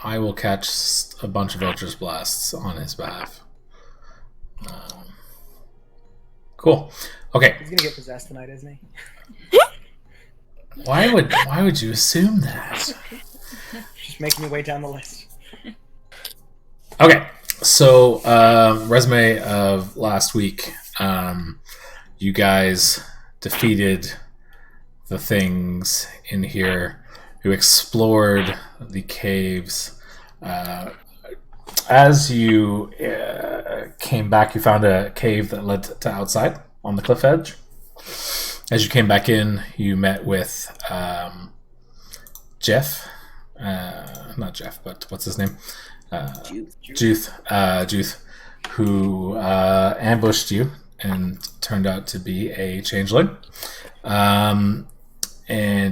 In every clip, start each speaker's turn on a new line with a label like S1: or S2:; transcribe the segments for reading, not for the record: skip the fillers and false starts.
S1: I will catch a bunch of Eldritch Blasts on his behalf. Cool. Okay.
S2: He's gonna get possessed tonight, isn't he?
S1: Why would you assume that?
S2: Just making your way down the list.
S1: Okay. So resume of last week. You guys defeated the things in here. You explored the caves. As you came back, you found a cave that led to outside on the cliff edge. As you came back in, you met with Jeff. Not Jeff, but what's his name? Juth, who ambushed you and turned out to be a changeling. And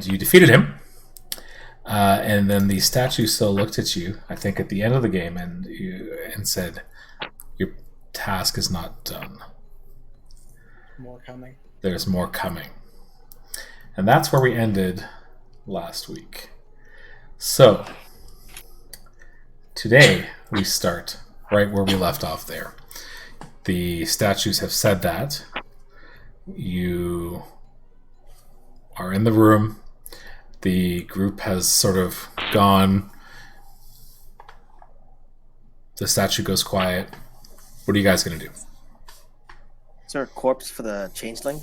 S1: you defeated him. And then the statue still looked at you, I think, at the end of the game, and said, "Your task is not done.
S2: More coming.
S1: There's more coming." And that's where we ended last week. So, today we start right where we left off there. The statues have said that. You are in the room. The group has sort of gone. The statue goes quiet. What are you guys going to do?
S3: Is there a corpse for the changeling?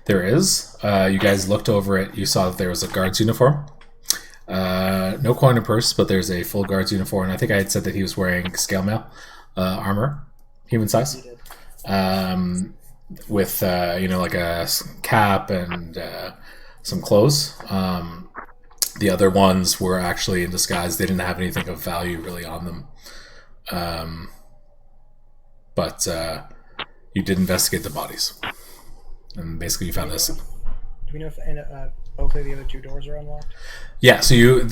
S1: There is. You guys looked over it. You saw that there was a guard's uniform. No coin or purse, but there's a full guard's uniform. And I think I had said that he was wearing scale mail armor, human size, with like a cap and some clothes. The other ones were actually in disguise. They didn't have anything of value really on them. But you did investigate the bodies. And basically you found this.
S2: Do we know if both of the other two doors are unlocked?
S1: Yeah, so you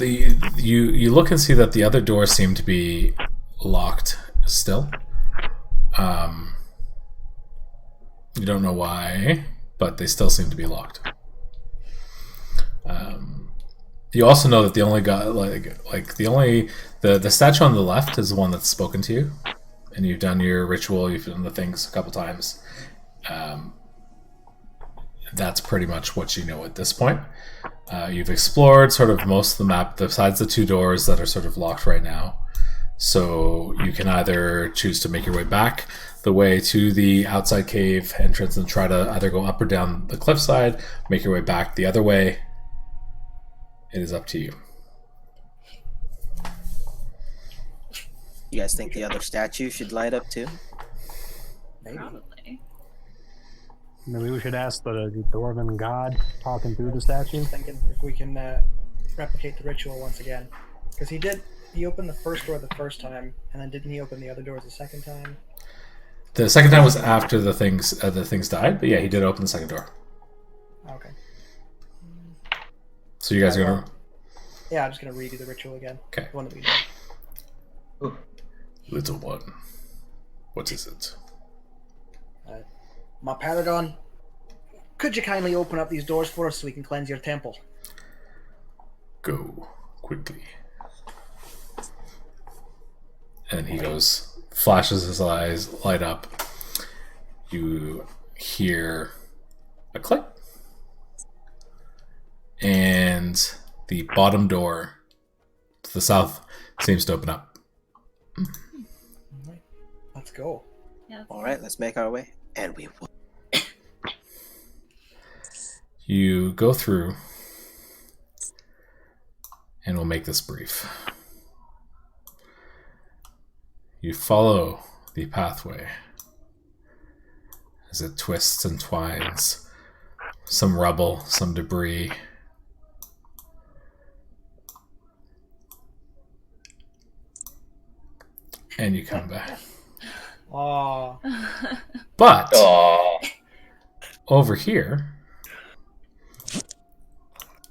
S1: look and see that the other doors seem to be locked still. You don't know why, but they still seem to be locked. You also know that the only guy, the statue on the left is the one that's spoken to you, and you've done your ritual. You've done the things a couple times. That's pretty much what you know at this point. You've explored sort of most of the map, besides the two doors that are sort of locked right now. So you can either choose to make your way back the way to the outside cave entrance and try to either go up or down the cliffside, make your way back the other way. It is up to you.
S3: You guys think the other statue should light up too?
S2: Maybe.
S4: Probably.
S5: Maybe we should ask the Dwarven god talking through the statue.
S2: Thinking if we can replicate the ritual once again, because he opened the first door the first time, and then didn't he open the other doors the second time?
S1: The second time was after the things died, but yeah, he did open the second door.
S2: Okay.
S1: So you guys are gonna?
S2: Yeah, I'm just gonna redo the ritual again.
S1: Okay.
S2: The one that we did.
S1: Little one, what is it?
S2: My Paragon, could you kindly open up these doors for us so we can cleanse your temple?
S1: Go quickly. And he goes, flashes his eyes, light up. You hear a click. And the bottom door to the south seems to open up.
S2: Alright, let's go.
S4: Yeah.
S3: All right, let's make our way. And we will.
S1: You go through, and we'll make this brief. You follow the pathway as it twists and twines. Some rubble, some debris. And you come back.
S2: Aww.
S1: But over here,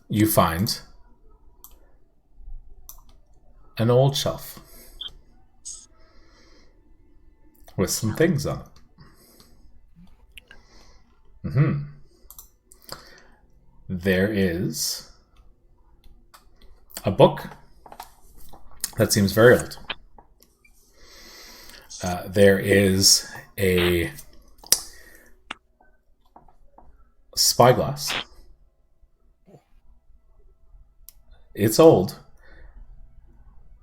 S1: you find an old shelf with some things on it. There is a book that seems very old. There is a spyglass. It's old.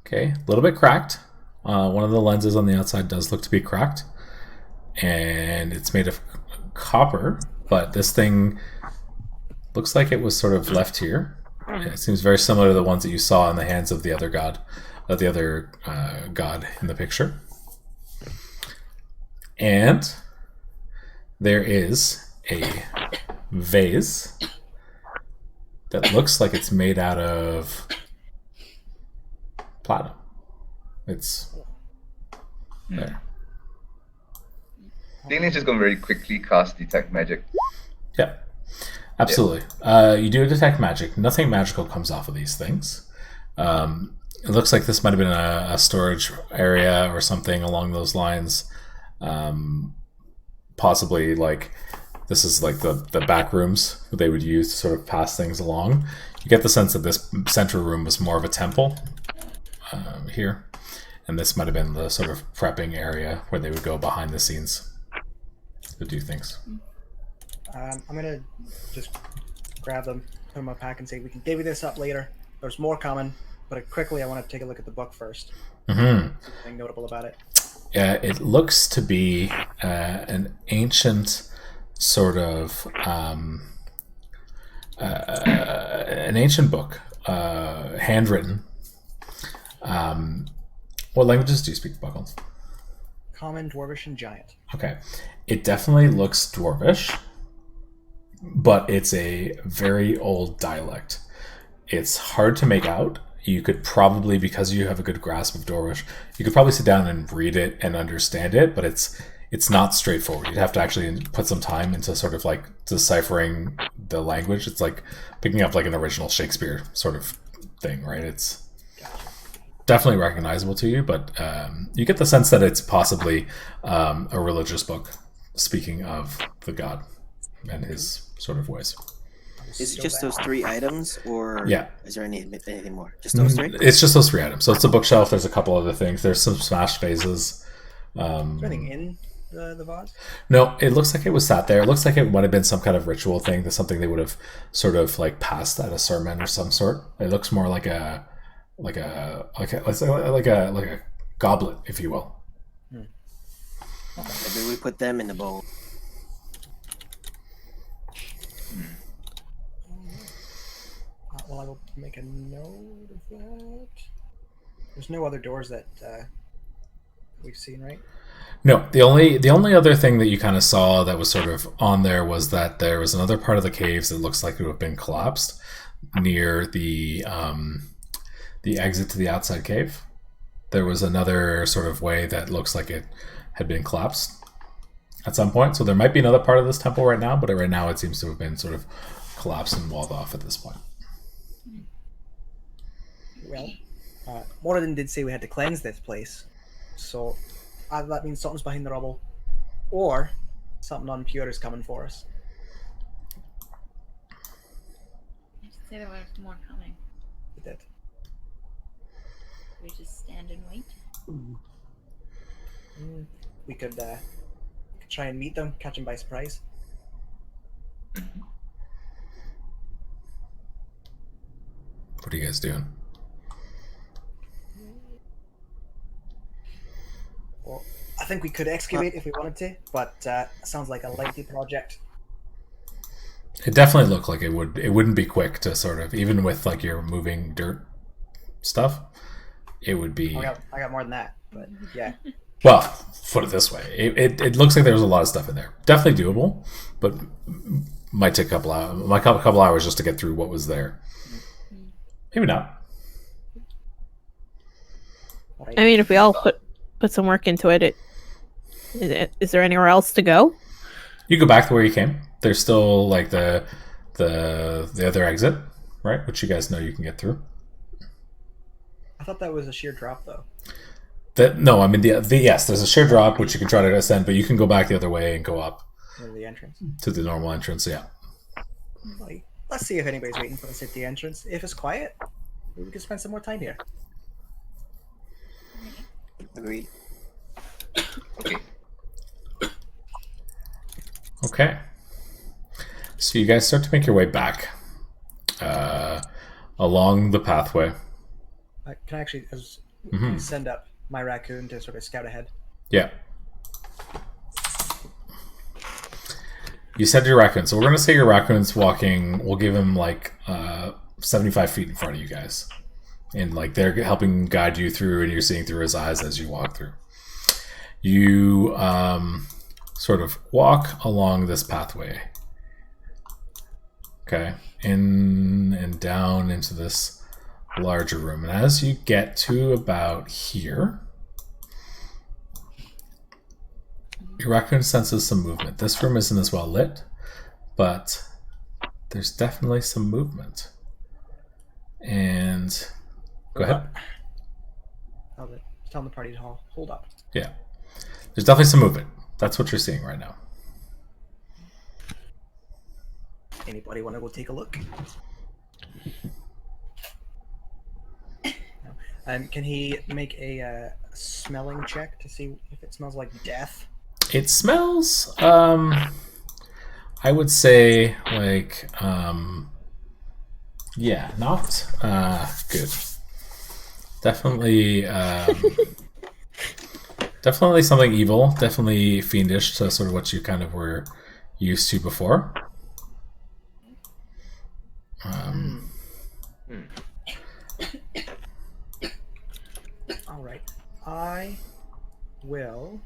S1: Okay, a little bit cracked. One of the lenses on the outside does look to be cracked. And it's made of copper, but this thing looks like it was sort of left here. It seems very similar to the ones that you saw in the hands of the other god, god in the picture. And there is a vase that looks like it's made out of platinum. It's there.
S4: I think it's just going to very quickly cast Detect Magic.
S1: Yeah, absolutely. You do detect magic. Nothing magical comes off of these things. It looks like this might have been a storage area or something along those lines. Possibly like this is like the back rooms that they would use to sort of pass things along. You get the sense that this central room was more of a temple here. And this might have been the sort of prepping area where they would go behind the scenes to do things.
S2: I'm gonna just grab them, put them in my pack, and say we can divvy this up later. There's more coming, but quickly I want to take a look at the book first. Something notable about it.
S1: It looks to be an ancient sort of an ancient book, handwritten. What languages do you speak, Buckles?
S2: Common, Dwarvish, and Giant.
S1: Okay. It definitely looks Dwarvish, but it's a very old dialect. It's hard to make out. You could probably, because you have a good grasp of Dwarvish, you could probably sit down and read it and understand it, but it's not straightforward. You'd have to actually put some time into sort of like deciphering the language. It's like picking up like an original Shakespeare sort of thing, right? It's definitely recognizable to you, but you get the sense that it's possibly a religious book speaking of the god and his sort of ways.
S3: Is it just those 3 items, or
S1: Yeah.
S3: is there anything more? Just those 3?
S1: It's just those 3 items. So it's a bookshelf. There's a couple other things. There's some smashed vases.
S2: Is there anything in the vase?
S1: No, it looks like it was sat there. It looks like it might have been some kind of ritual thing. That's something they would have sort of like passed at a sermon or some sort. It looks more like a goblet, if you will.
S3: Maybe we put them in the bowl.
S2: Well, I will make a note of that. There's no other doors that we've seen, right?
S1: No, the only other thing that you kind of saw that was sort of on there was that there was another part of the caves that looks like it would have been collapsed near the exit to the outside cave. There was another sort of way that looks like it had been collapsed at some point. So there might be another part of this temple right now, but right now it seems to have been sort of collapsed and walled off at this point.
S2: Well, Moradin did say we had to cleanse this place, so either that means something's behind the rubble, or something unpure is coming for us.
S6: I should say there was more coming.
S2: We did.
S6: We just stand and wait.
S2: We could try and meet them, catch them by surprise.
S1: What are you guys doing?
S2: Well, I think we could excavate if we wanted to, but it sounds like a lengthy project.
S1: It definitely looked like it would. It wouldn't be quick to sort of, even with like your moving dirt stuff. It would be.
S2: I got more than that, but yeah.
S1: Well, put it this way: it looks like there was a lot of stuff in there. Definitely doable, but might take a couple hours just to get through what was there. Maybe not.
S2: Right.
S7: I mean, if we all put some work into it, is there anywhere else to go?
S1: You go back to where you came. There's still like the other exit, right? Which you guys know you can get through.
S2: I thought that was a sheer drop, though.
S1: No, I mean yes, there's a sheer drop which you can try to ascend, but you can go back the other way and go up
S2: Near the entrance.
S1: to the normal entrance. Yeah.
S2: Like, let's see if anybody's waiting for us at the entrance. If it's quiet, maybe we can spend some more time here.
S3: Agreed.
S4: Okay.
S1: Okay. So you guys start to make your way back along the pathway.
S2: Can I actually
S1: Mhm.
S2: send up my raccoon to sort of scout ahead?
S1: Yeah. You said your raccoon, so we're going to say your raccoon's walking. We'll give him like 75 feet in front of you guys. And like they're helping guide you through, and you're seeing through his eyes as you walk through. You sort of walk along this pathway. Okay. In and down into this larger room. And as you get to about here, your raccoon senses some movement. This room isn't as well lit, but there's definitely some movement. And go ahead.
S2: Tell the party to hold up.
S1: Yeah. There's definitely some movement. That's what you're seeing right now.
S2: Anybody want to go take a look? Can he make a smelling check to see if it smells like death?
S1: It smells, I would say, like, yeah, not good. Definitely, definitely something evil. Definitely fiendish to sort of what you kind of were used to before.
S2: All right, I will.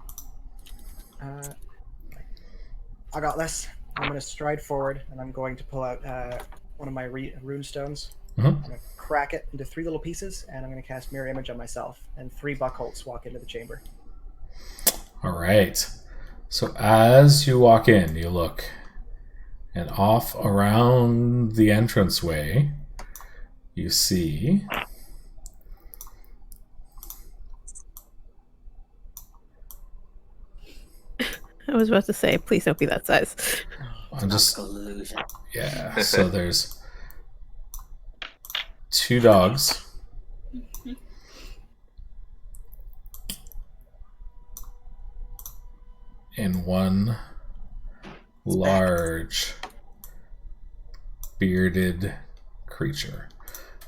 S2: I got this. I'm going to stride forward, and I'm going to pull out one of my rune stones.
S1: Mhm.
S2: I'm going to crack it into 3 little pieces, and I'm going to cast Mirror Image on myself, and 3 Buckholts walk into the chamber.
S1: All right. So as you walk in, you look, and off around the entranceway, you see
S7: I was about to say, please don't be that size.
S1: I'm just
S3: Illusion.
S1: yeah. So there's 2 dogs. And 1 large bearded creature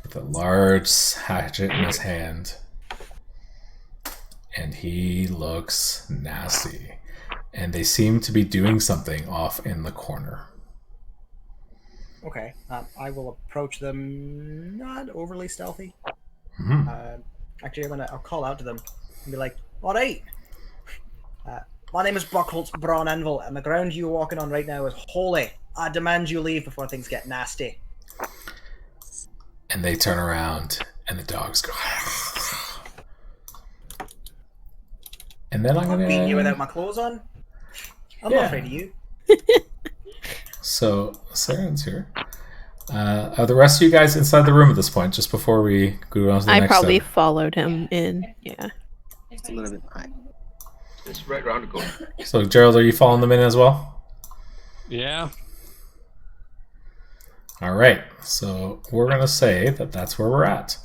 S1: with a large hatchet in his hand, and he looks nasty. And they seem to be doing something off in the corner.
S2: Okay, I will approach them not overly stealthy.
S1: Mhm.
S2: Actually, I'll call out to them and be like, "All right, my name is Buckholtz Braun Anvil, and the ground you're walking on right now is holy. I demand you leave before things get nasty."
S1: And they turn around, and the dogs go. And then I'm
S2: I'm beating you
S1: gonna.
S2: without my clothes on. I'm
S1: Yeah.
S2: not afraid of you.
S1: So Saren's here. Are the rest of you guys inside the room at this point? Just before we go on to the
S7: I
S1: next
S7: probably
S1: step?
S7: followed him in. Yeah.
S3: Just a little bit behind.
S4: Just right around the corner.
S1: So Gerald, are you following them in as well?
S5: Yeah.
S1: All right. So we're gonna say that that's where we're at,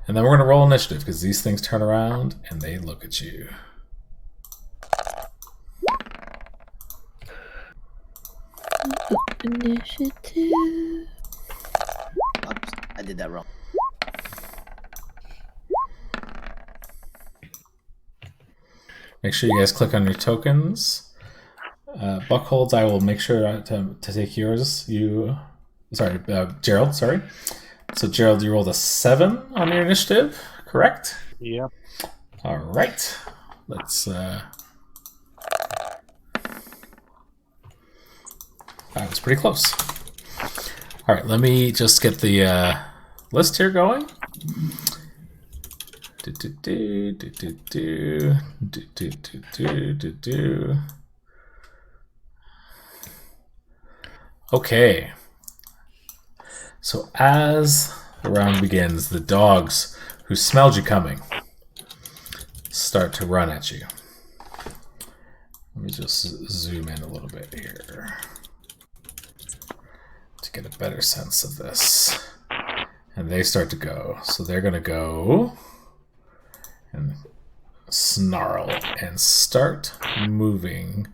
S1: and then we're gonna roll initiative because these things turn around and they look at you.
S7: Initiative.
S3: Oops, I did that wrong.
S1: Make sure you guys click on your tokens. Buckholds, I will make sure to take yours. Gerald, sorry. So Gerald, you rolled a 7 on your initiative, correct?
S5: Yep.
S1: All right. Let's. That was pretty close. All right, let me just get the list here going. Okay. So as the round begins, the dogs who smelled you coming start to run at you. Let me just zoom in a little bit here to get a better sense of this. And they start to go. So they're going to go and snarl and start moving.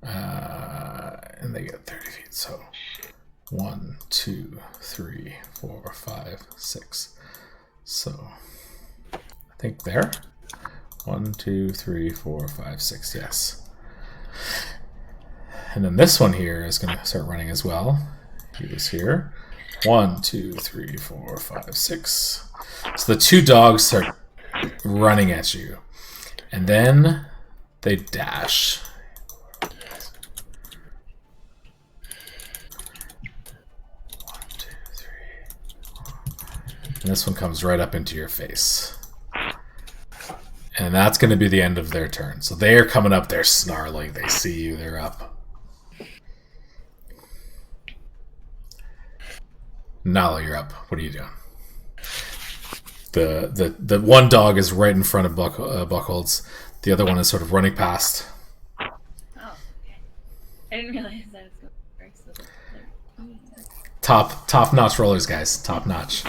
S1: And they get 30 feet. So 1, 2, 3, 4, 5, 6. So I think there. 1, 2, 3, 4, 5, 6. Yes. And then this one here is going to start running as well. He was here. 1, 2, 3, 4, 5, 6. So the two dogs start running at you. And then they dash. And this one comes right up into your face. And that's going to be the end of their turn. So they're coming up, they're snarling, they see you, they're up. Nala, you're up. What are you doing? The one dog is right in front of Buckholz. The other one is sort of running past.
S6: Oh, okay. I didn't realize that was going first. So
S1: Top notch rollers, guys. Top notch.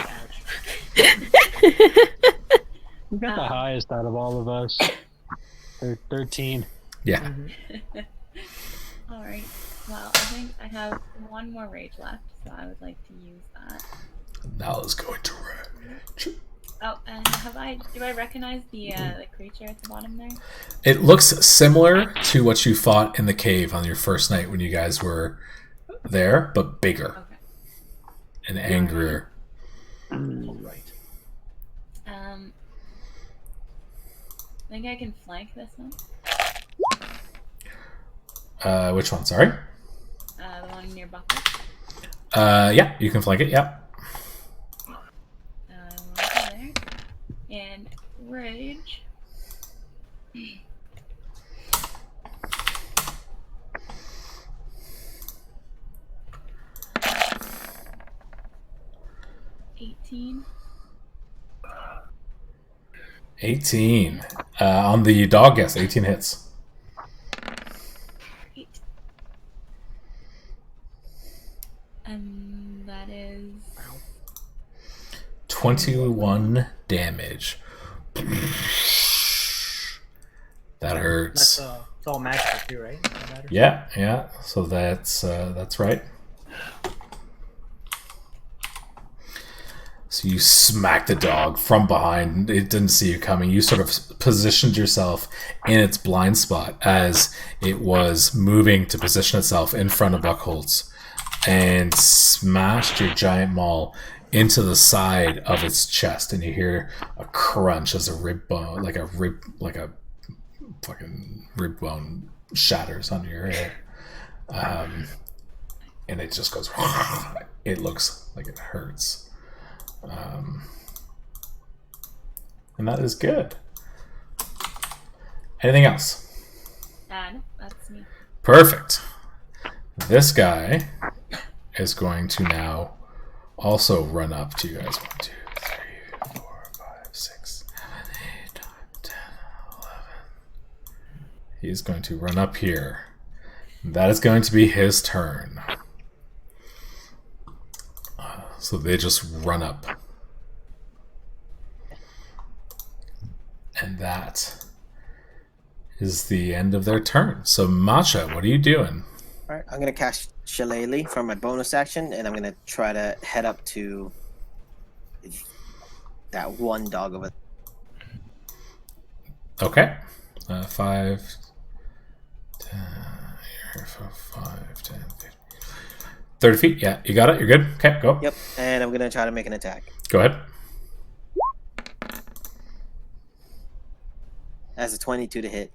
S5: You got the highest out of all of us. 13.
S1: Yeah.
S6: all right. Well, I think I have one more rage left, so I would like to use that.
S1: Nala's going to rage.
S6: Oh, and do I recognize the creature at the bottom there?
S1: It looks similar to what you fought in the cave on your first night when you guys were there, but bigger.
S6: Okay.
S1: And angrier.
S2: All right.
S6: I think I can flank this one.
S1: Which one? Sorry.
S6: The one near Buckle.
S1: Yeah, you can flank it. Yeah.
S6: We'll go there. And rage. $18.
S1: 18. On the dog, yes, 18 hits.
S6: 8. And that is
S1: 21 damage. That hurts.
S2: It's all magical too, right? That matters.
S1: Yeah. So that's right. So you smack the dog from behind. It didn't see you coming. You sort of positioned yourself in its blind spot as it was moving to position itself in front of Buckholz, and smashed your giant maul into the side of its chest. And you hear a crunch as a rib bone, like a fucking rib bone shatters under your head. And it just goes. It looks like it hurts. And that is good. Anything else?
S6: no, that's me.
S1: Perfect. This guy is going to now also run up to you guys. 1, 2, 3, 4, 5, 6, 7, 8, 9, 10, 11. He's going to run up here. That is going to be his turn. So they just run up. And that is the end of their turn. So Matcha, what are you doing?
S3: All right, I'm gonna cast Shillelagh for my bonus action, and I'm gonna try to head up to that one dog over.
S1: Okay. 5, 10, 5, 10, 15, 30 feet. Yeah, you got it. You're good. Okay, go.
S3: Yep, and I'm gonna try to make an attack.
S1: Go ahead.
S3: That's a 22 to hit.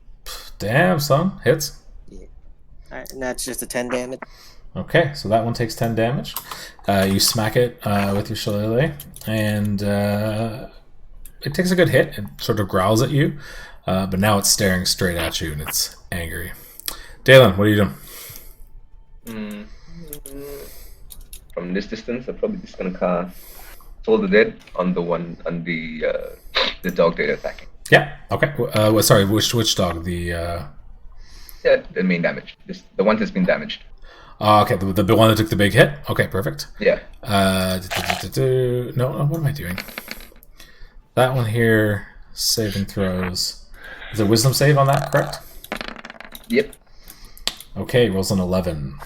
S1: Damn, son. Hits.
S3: All right, and that's just a 10 damage.
S1: Okay, so that one takes 10 damage. You smack it with your shillelagh, and it takes a good hit. It sort of growls at you, but now it's staring straight at you, and it's angry. Dalen, what are you doing?
S4: From this distance, I'm probably just gonna cast Soul of the Dead on the one on the dog they're attacking.
S1: Yeah. Okay. Sorry. Which dog? The
S4: main damage. The one that's been damaged.
S1: Okay. The one that took the big hit. Okay. Perfect.
S4: Yeah.
S1: No. What am I doing? That one here. Saving throws. Is it wisdom save on that, correct?
S4: Yep.
S1: Okay, rolls an 11.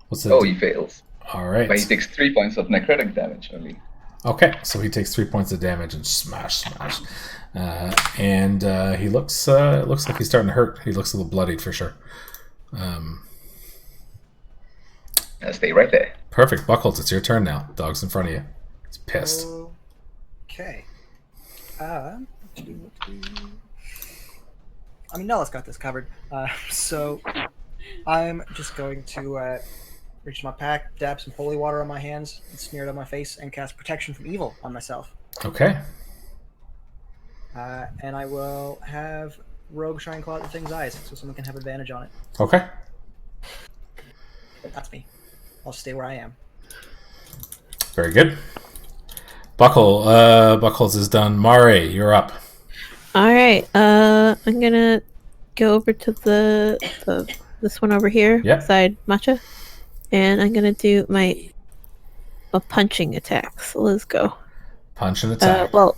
S1: What's it?
S4: Oh, he fails.
S1: All right.
S4: But he takes 3 points of necrotic damage only.
S1: Okay, so he takes 3 points of damage and smash. And he looks like he's starting to hurt. He looks a little bloodied for sure.
S4: Stay right there.
S1: Perfect. Buckles, it's your turn now. Dog's in front of you. He's pissed.
S2: Okay. I mean, Nella's got this covered. So I'm just going to reach my pack, dab some holy water on my hands, and smear it on my face, and cast protection from evil on myself.
S1: Okay.
S2: And I will have Rogue Shine Claw at the thing's eyes, so someone can have advantage on it.
S1: Okay.
S2: That's me. I'll stay where I am.
S1: Very good. Buckles is done. Mare, you're up.
S7: All right. I'm gonna go over to this one over here,
S1: Yep.
S7: beside Matcha, and I'm gonna do a punching attack. So let's go.
S1: Punch and attack.
S7: Well,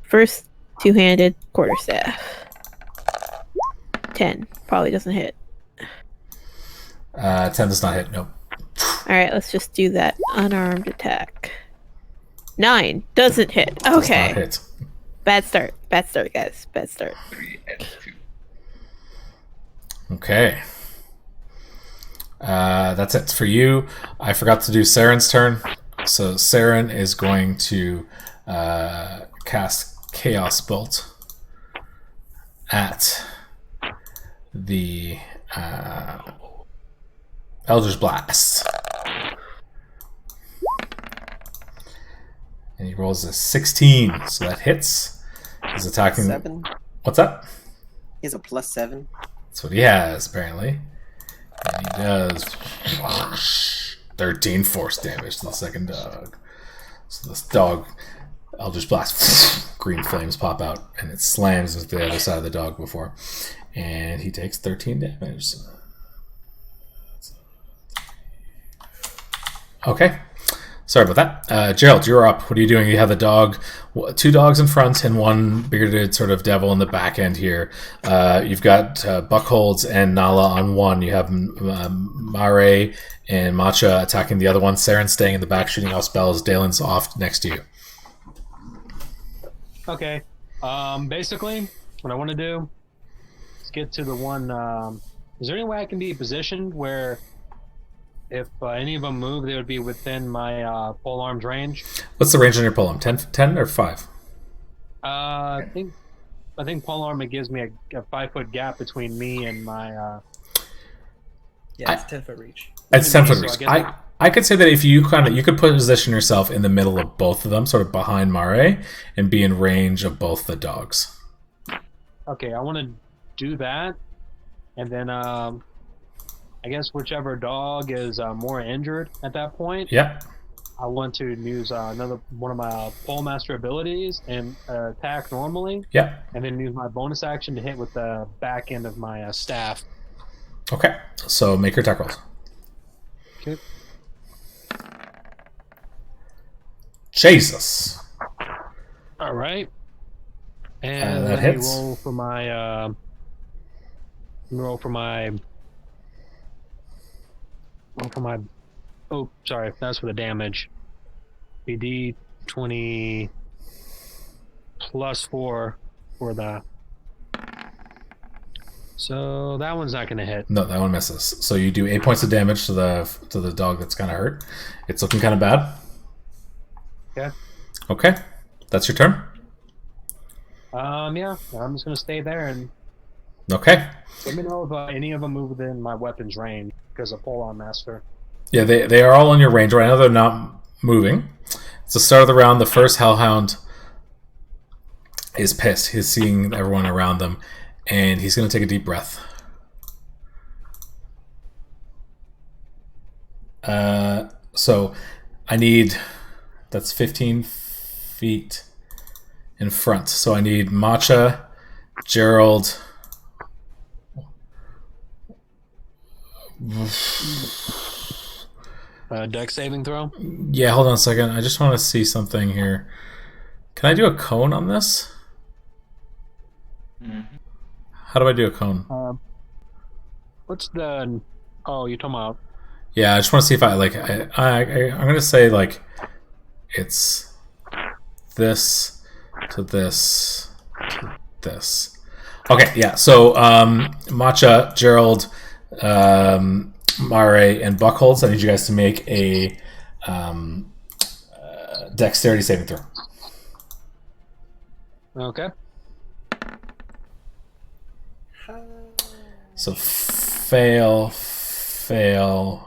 S7: first two-handed quarterstaff. 10 probably doesn't hit.
S1: 10 does not hit. Nope.
S7: All right, let's just do that unarmed attack. 9 doesn't hit. Okay.
S1: Does not hit.
S7: Bad start, guys. Bad start.
S4: 3 and 2.
S1: Okay. That's it for you. I forgot to do Saren's turn. So Saren is going to cast Chaos Bolt at the Eldritch Blast. And he rolls a 16, so that hits. He's attacking.
S3: 7.
S1: What's that?
S3: He has a +7.
S1: That's what he has, apparently. And he does 13 force damage to the second dog. So this dog, Eldritch Blast, green flames pop out, and it slams into the other side of the dog before. And he takes 13 damage. Okay. Sorry about that. Gerald, you're up. What are you doing? You have the dog, 2 dogs in front and 1 bearded sort of devil in the back end here. You've got Buckholds and Nala on one. You have Mare and Matcha attacking the other one. Saren staying in the back shooting off spells. Dalen's off next to you.
S5: Okay. Basically, what I want to do is get to the one. Is there any way I can be positioned where if any of them move, they would be within my pole arms range?
S1: What's the range on your polearm? 10 or 5?
S5: I think pole arm, it gives me a 5-foot gap between me and my.
S2: Yeah, it's 10-foot reach.
S1: It's 10-foot reach.
S5: So
S1: I could say that if you you could position yourself in the middle of both of them, sort of behind Mare, and be in range of both the dogs.
S5: Okay, I want to do that, and then I guess whichever dog is more injured at that point.
S1: Yeah.
S5: I want to use another one of my pole master abilities and attack normally.
S1: Yeah.
S5: And then use my bonus action to hit with the back end of my staff.
S1: Okay. So make your attack rolls.
S5: Okay.
S1: Jesus.
S5: All right. And
S1: that
S5: let
S1: hits.
S5: me roll for my. Oh, sorry. That's for the damage. BD 20 plus 4 for the. So that one's not going to hit.
S1: No, that one misses. So you do 8 points of damage to the dog that's kind of hurt. It's looking kind of bad.
S5: Okay.
S1: Okay. That's your turn.
S5: Yeah. I'm just going to stay there and
S1: Okay.
S5: let me know if any of them move within my weapon's range because of Pole Arm Master.
S1: Yeah, they are all in your range right now. They're not moving. It's the start of the round. The first Hellhound is pissed. He's seeing everyone around them, and he's going to take a deep breath. So I need... That's 15 feet in front. So I need Matcha, Gerald...
S5: Dex saving throw?
S1: Yeah, hold on a second. I just want to see something here. Can I do a cone on this? How do I do a cone?
S5: What's the? Oh, you're talking about.
S1: Yeah, I just want to see if I'm gonna say like it's this to this to this. Okay, yeah. So Matcha, Gerald, Mare, and Buckholz, I need you guys to make a dexterity saving throw.
S5: Okay.
S1: So fail. So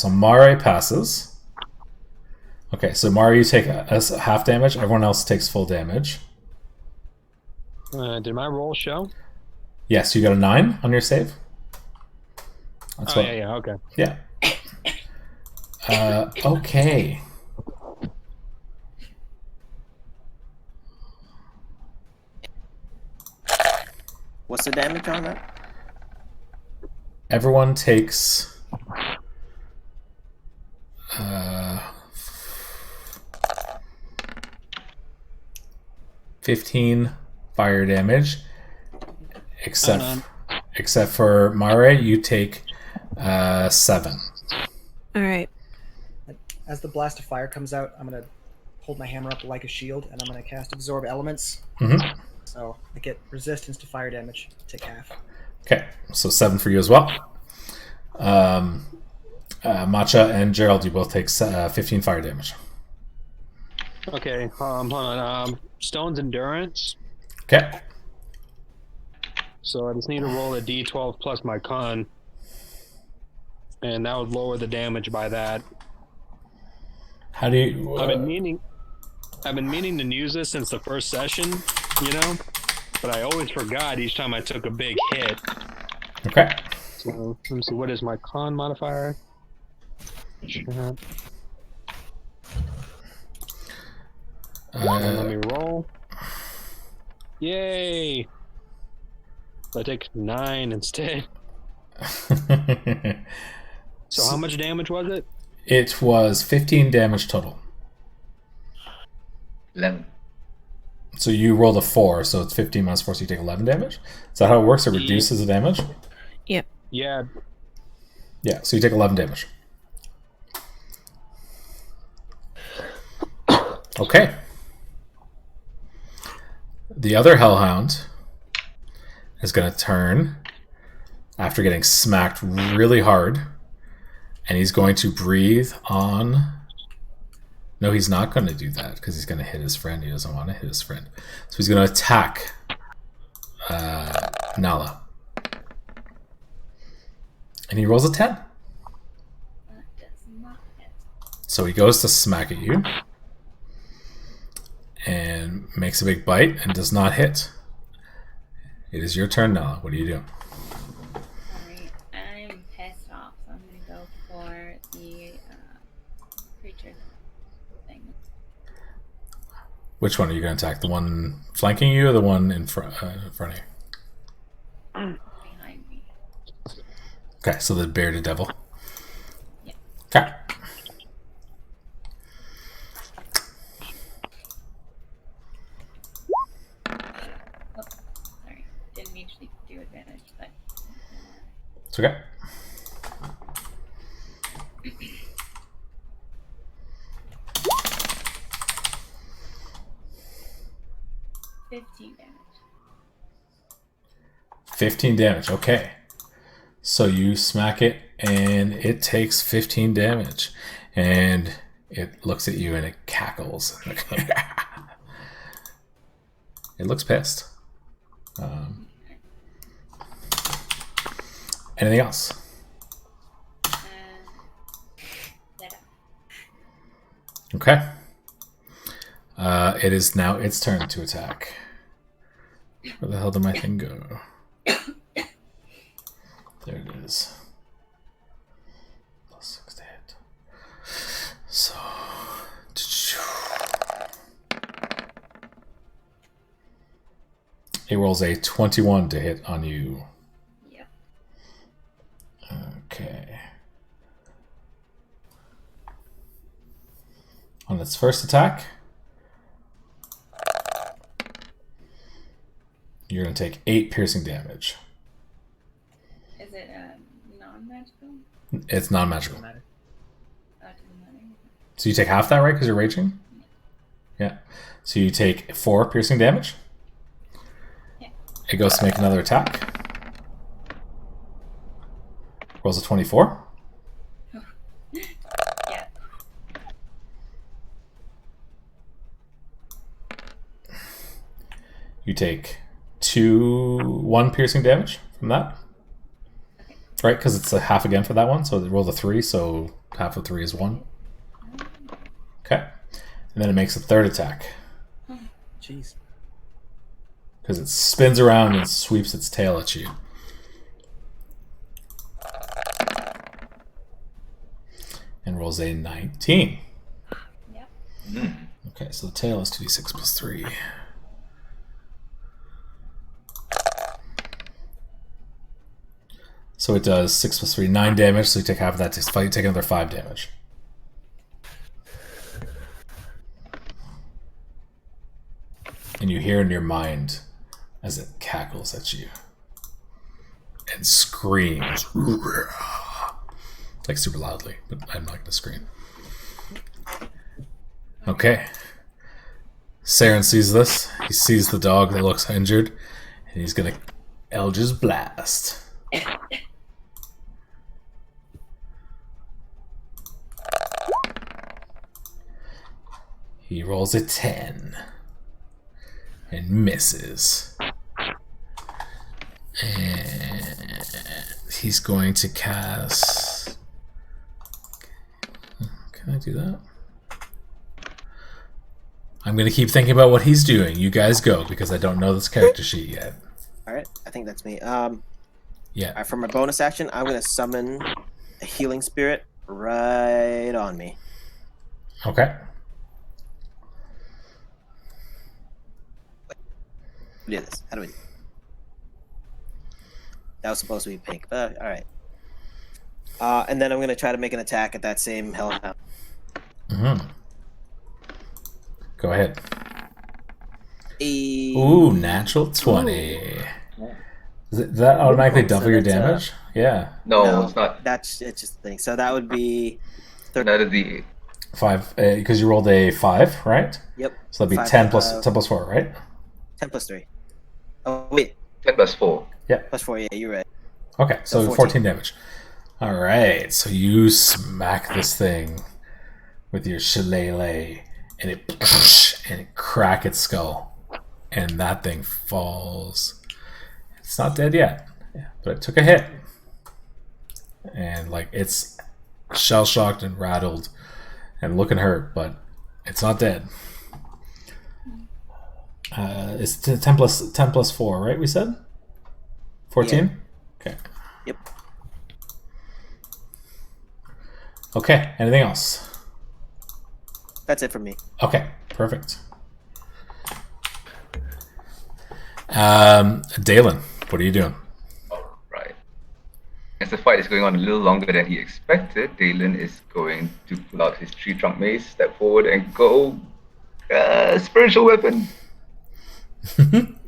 S1: Mare passes. Okay, so Mare, you take a half damage. Everyone else takes full damage.
S5: Did my roll show?
S1: Yes, you got a 9 on your save. That's what.
S5: Yeah. Okay.
S1: Yeah. Okay.
S3: What's the damage on that?
S1: Everyone takes 15 fire damage, except for Mare, you take 7.
S7: All right.
S2: As the blast of fire comes out, I'm gonna hold my hammer up like a shield, and I'm gonna cast Absorb Elements.
S1: Mm-hmm.
S2: So I get resistance to fire damage. Take half.
S1: Okay, so 7 for you as well. Matcha and Gerald, you both take 15 fire damage.
S5: Okay. Hold on. Stone's endurance.
S1: Okay.
S5: So I just need to roll a d12 plus my con, and that would lower the damage by that.
S1: How do you?
S5: I've been meaning to use this since the first session, but I always forgot each time I took a big hit.
S1: Okay.
S5: So let me see, what is my con modifier? Let me roll. Yay! So I take 9 instead. So how much damage was it?
S1: It was 15 damage total.
S4: 11.
S1: So you rolled a 4, so it's 15 minus 4, so you take 11 damage? Is that how it works? It reduces the damage?
S7: Yep.
S5: Yeah.
S1: Yeah, so you take 11 damage. Okay. The other Hellhound is going to turn after getting smacked really hard, and he's going to breathe on... No, he's not going to do that because he's going to hit his friend. He doesn't want to hit his friend. So he's going to attack Nala. And he rolls a 10.
S6: That does not hit.
S1: So he goes to smack at you and makes a big bite and does not hit. It is your turn, Nala. What do you do?
S6: Alright, I'm pissed off, so I'm gonna go for the creature thing.
S1: Which one are you going to attack? The one flanking you or the one in front of you?
S6: Behind me.
S1: Okay, so the bearded devil.
S6: Yeah.
S1: Okay.
S6: Oh, sorry. Didn't mean to do advantage, but
S1: It's okay.
S6: $15 damage.
S1: 15 damage. Okay. So you smack it and it takes 15 damage. And it looks at you and it cackles. It looks pissed. Anything else?
S6: That
S1: Okay. It is now its turn to attack. Where the hell did my thing go? There it is. Plus 6 to hit. So... It rolls a 21 to hit on you.
S6: Yep.
S1: Okay. On its first attack, You're going to take 8 piercing damage.
S6: Is it non-magical?
S1: It's non-magical.
S2: Doesn't matter.
S6: Oh, it doesn't matter.
S1: So you take half that, right? Because you're raging? Yeah. So you take 4 piercing damage.
S6: Yeah.
S1: It goes to make another attack. Rolls a 24.
S6: Yeah.
S1: You take 1 piercing damage from that. Right? Because it's a half again for that one. So it rolled a 3, so half of 3 is 1. Okay. And then it makes a third attack.
S2: Jeez.
S1: Because it spins around and sweeps its tail at you. And rolls a 19.
S6: Yep.
S1: Okay, so the tail is 2d6 plus 3. So it does 6 plus 3, 9 damage, so you take half of that to fight, take another 5 damage. And you hear in your mind as it cackles at you and screams. Like super loudly, but I'm not going to scream. Okay. Saren sees this. He sees the dog that looks injured, and he's going to Eldritch Blast. He rolls a 10 and misses. And he's going to cast... Can I do that? I'm going to keep thinking about what he's doing. You guys go, because I don't know this character sheet yet.
S3: Alright, I think that's me.
S1: Yeah.
S3: For my bonus action, I'm going to summon a healing spirit right on me.
S1: Okay.
S3: Do this. How do we do? That was supposed to be pink, but alright. And then I'm going to try to make an attack at that same hellhound.
S1: Mm-hmm. Go ahead.
S3: Hey.
S1: Ooh, natural 20. Does that automatically double your
S3: that's,
S1: damage? Yeah.
S4: No, it's not.
S3: It's just the thing. So that would be
S4: Another D8.
S1: 5, because you rolled a 5, right?
S3: Yep.
S1: So that'd be
S3: 5,
S1: 10 plus 4, right?
S3: 10 plus 3. Oh wait,
S4: 10 plus 4.
S3: plus 4. Yeah, you're right.
S1: Okay, so
S3: So
S1: 14 damage. All right, so you smack this thing with your shillelagh, and it crack its skull, and that thing falls. It's not dead yet, but it took a hit, and like it's shell shocked and rattled, and looking hurt, but it's not dead. It's 10 plus 4, right? We said 14.
S3: Yeah.
S1: Okay.
S3: Yep.
S1: Okay. Anything else?
S3: That's it for me.
S1: Okay. Perfect. Dalen, what are you doing?
S4: Alright. As the fight is going on a little longer than he expected, Dalen is going to pull out his tree trunk mace, step forward, and go spiritual weapon.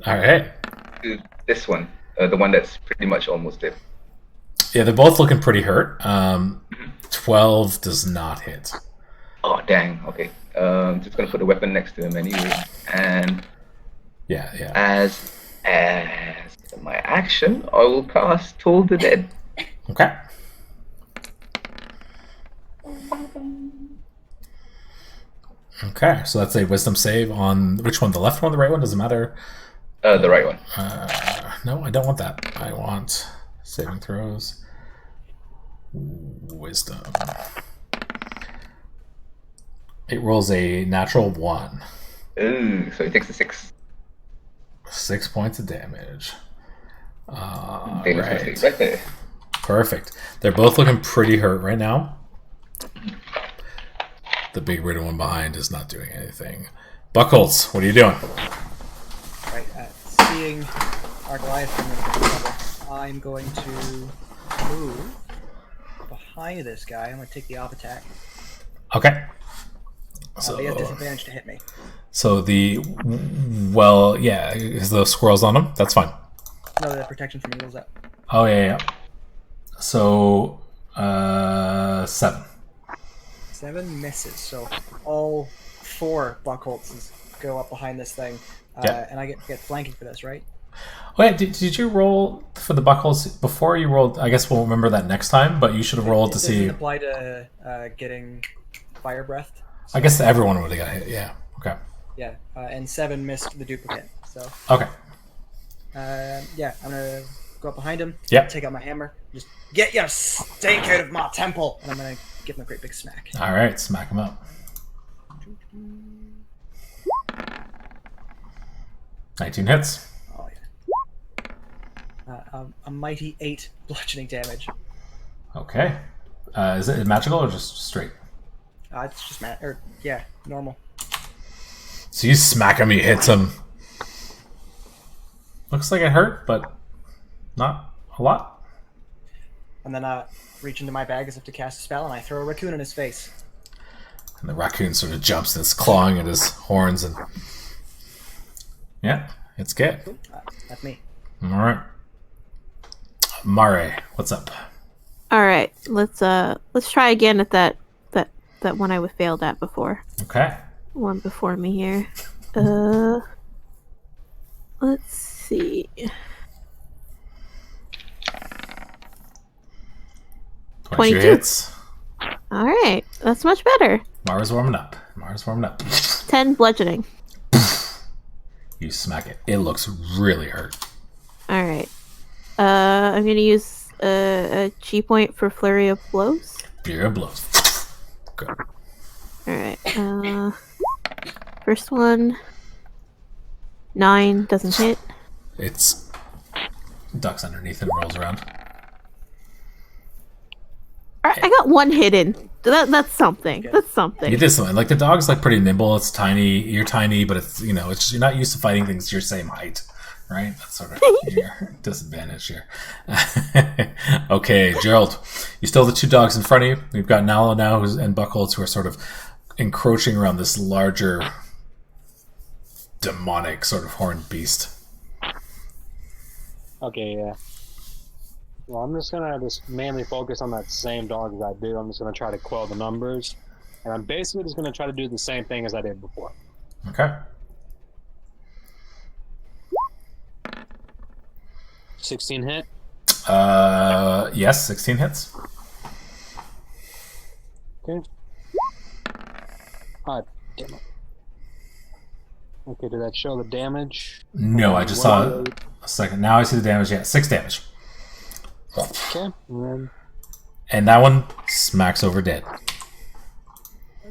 S1: All right.
S4: To this one, the one that's pretty much almost dead.
S1: Yeah, they're both looking pretty hurt. 12 does not hit.
S4: Oh dang! Okay, just gonna put the weapon next to him anyway, and
S1: Yeah.
S4: as my action, I will cast Toll the Dead.
S1: Okay. Okay, so that's a wisdom save on which one? The left one, the right one? Doesn't matter.
S4: The right one.
S1: No, I don't want that. I want saving throws. Wisdom. It rolls a natural 1.
S4: Ooh, so he takes the 6.
S1: 6 points of damage.
S4: Dalen's
S1: Right.
S4: gonna stay right there.
S1: Perfect. They're both looking pretty hurt right now. The big red one behind is not doing anything. Buckles, what are you doing?
S2: Right, seeing our Goliath in trouble, I'm going to move behind this guy. I'm going to take the off attack.
S1: Okay. So,
S2: They get disadvantage to hit me.
S1: so yeah, is the squirrels on them? That's fine.
S2: No, the protection from evil's up.
S1: Oh, yeah. So, 7.
S2: 7 misses. So all 4 Buckholtzes go up behind this thing.
S1: Yeah.
S2: And I get flanking for this, right?
S1: Wait, did you roll for the buckles before you rolled? I guess we'll remember that next time, but you should have rolled to
S2: Does it
S1: see.
S2: apply to getting fire breathed?
S1: I guess everyone would have got hit, yeah. Okay.
S2: Yeah, and 7 missed the duplicate. So
S1: Okay.
S2: yeah, I'm gonna go up behind him.
S1: Yep.
S2: Take out my hammer. Just get your stink out of my temple, and I'm gonna give him a great big smack.
S1: All right, smack him up. 19 hits.
S2: Oh yeah. A mighty 8 bludgeoning damage.
S1: Okay. Is it magical or just straight?
S2: It's just normal.
S1: So you smack him, he hits him. Looks like it hurt, but not a lot.
S2: And then I reach into my bag as if to cast a spell, and I throw a raccoon in his face.
S1: And the raccoon sort of jumps and it's clawing at his horns and yeah, it's good.
S2: That's me.
S1: All right. Mare, what's up?
S7: All right, let's try again at that one I failed at before.
S1: Okay.
S7: One before me here. Let's see.
S1: 22
S7: 22.
S1: hits.
S7: All right, that's much better.
S1: Mara's warming up.
S7: 10 bludgeoning.
S1: You smack it. It looks really hurt.
S7: All right. I'm gonna use a chi point for flurry of blows.
S1: Beer blows. Good.
S7: All right. First one. 9 doesn't hit.
S1: It's ducks underneath and rolls around.
S7: All right, I got 1 hit in. That's something.
S2: Okay.
S7: That's something.
S1: You did something. Like the dog's like pretty nimble. It's tiny. You're tiny, but it's it's just, you're not used to fighting things your same height, right? That's sort of your disadvantage here. Okay, Gerald, you still have the 2 dogs in front of you. We've got Nala now and Buckholz who are sort of encroaching around this larger demonic sort of horned beast.
S5: Okay, yeah. Well, I'm just gonna mainly focus on that same dog as I do. I'm just gonna try to quell the numbers, and I'm basically just gonna try to do the same thing as I did before.
S1: Okay.
S5: 16 hit.
S1: Yes, 16 hits.
S5: Okay. Damn it. Okay, did that show the damage?
S1: No, I just saw it a second. Now I see the damage. Yeah, 6 damage.
S5: Okay, and
S1: And that one smacks over dead.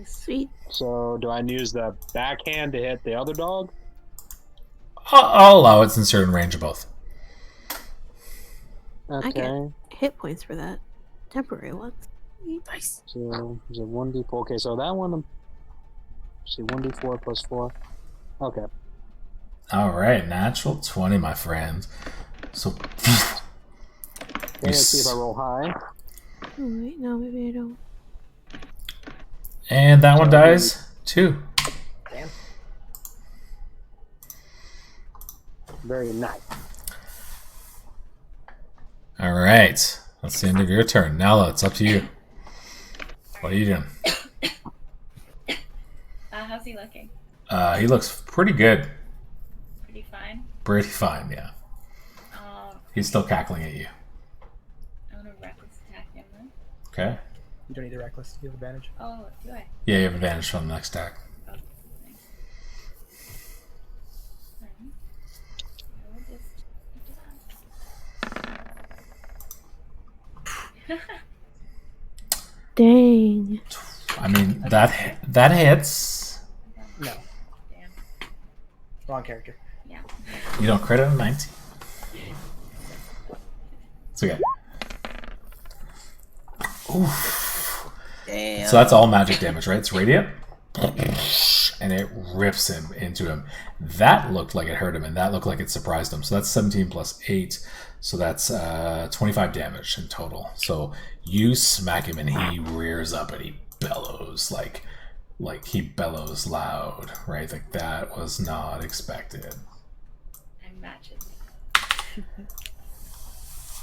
S7: Sweet.
S5: so do I use the backhand to hit the other dog?
S1: I'll allow it since you're in range of both.
S5: Okay.
S7: I get hit points for that. Temporary ones.
S1: Nice.
S5: So is it 1d4? Okay, so that one. See, 1d4 plus 4. Okay.
S1: All right, natural 20, my friend. So
S5: Okay, let's see if I roll high.
S7: Oh, wait, no, maybe I don't.
S1: and that one dies too.
S2: Damn.
S5: Very nice.
S1: All right, that's the end of your turn. Nala, it's up to you. What are you doing?
S6: How's he looking?
S1: He looks pretty good.
S6: Pretty fine.
S1: Pretty fine, yeah. He's still cackling at you.
S6: I'm gonna reckless attack him then.
S1: Okay.
S2: You don't need the reckless. You have advantage.
S6: Oh, do I?
S1: Yeah, you have advantage from the next attack.
S6: Oh, thanks. Alright. I will just
S7: Dang.
S1: I mean, that hits.
S2: No,
S6: Damn.
S2: wrong character.
S6: Yeah.
S1: You don't credit a 19. It's okay. Oof.
S3: Damn.
S1: So that's all magic damage, right? It's radiant. And it rips him into him. That looked like it hurt him, and that looked like it surprised him. So that's 17 plus 8. So that's 25 damage in total. So you smack him, and he rears up, and he bellows like like he bellows loud, right? Like that was not expected.
S6: And matches.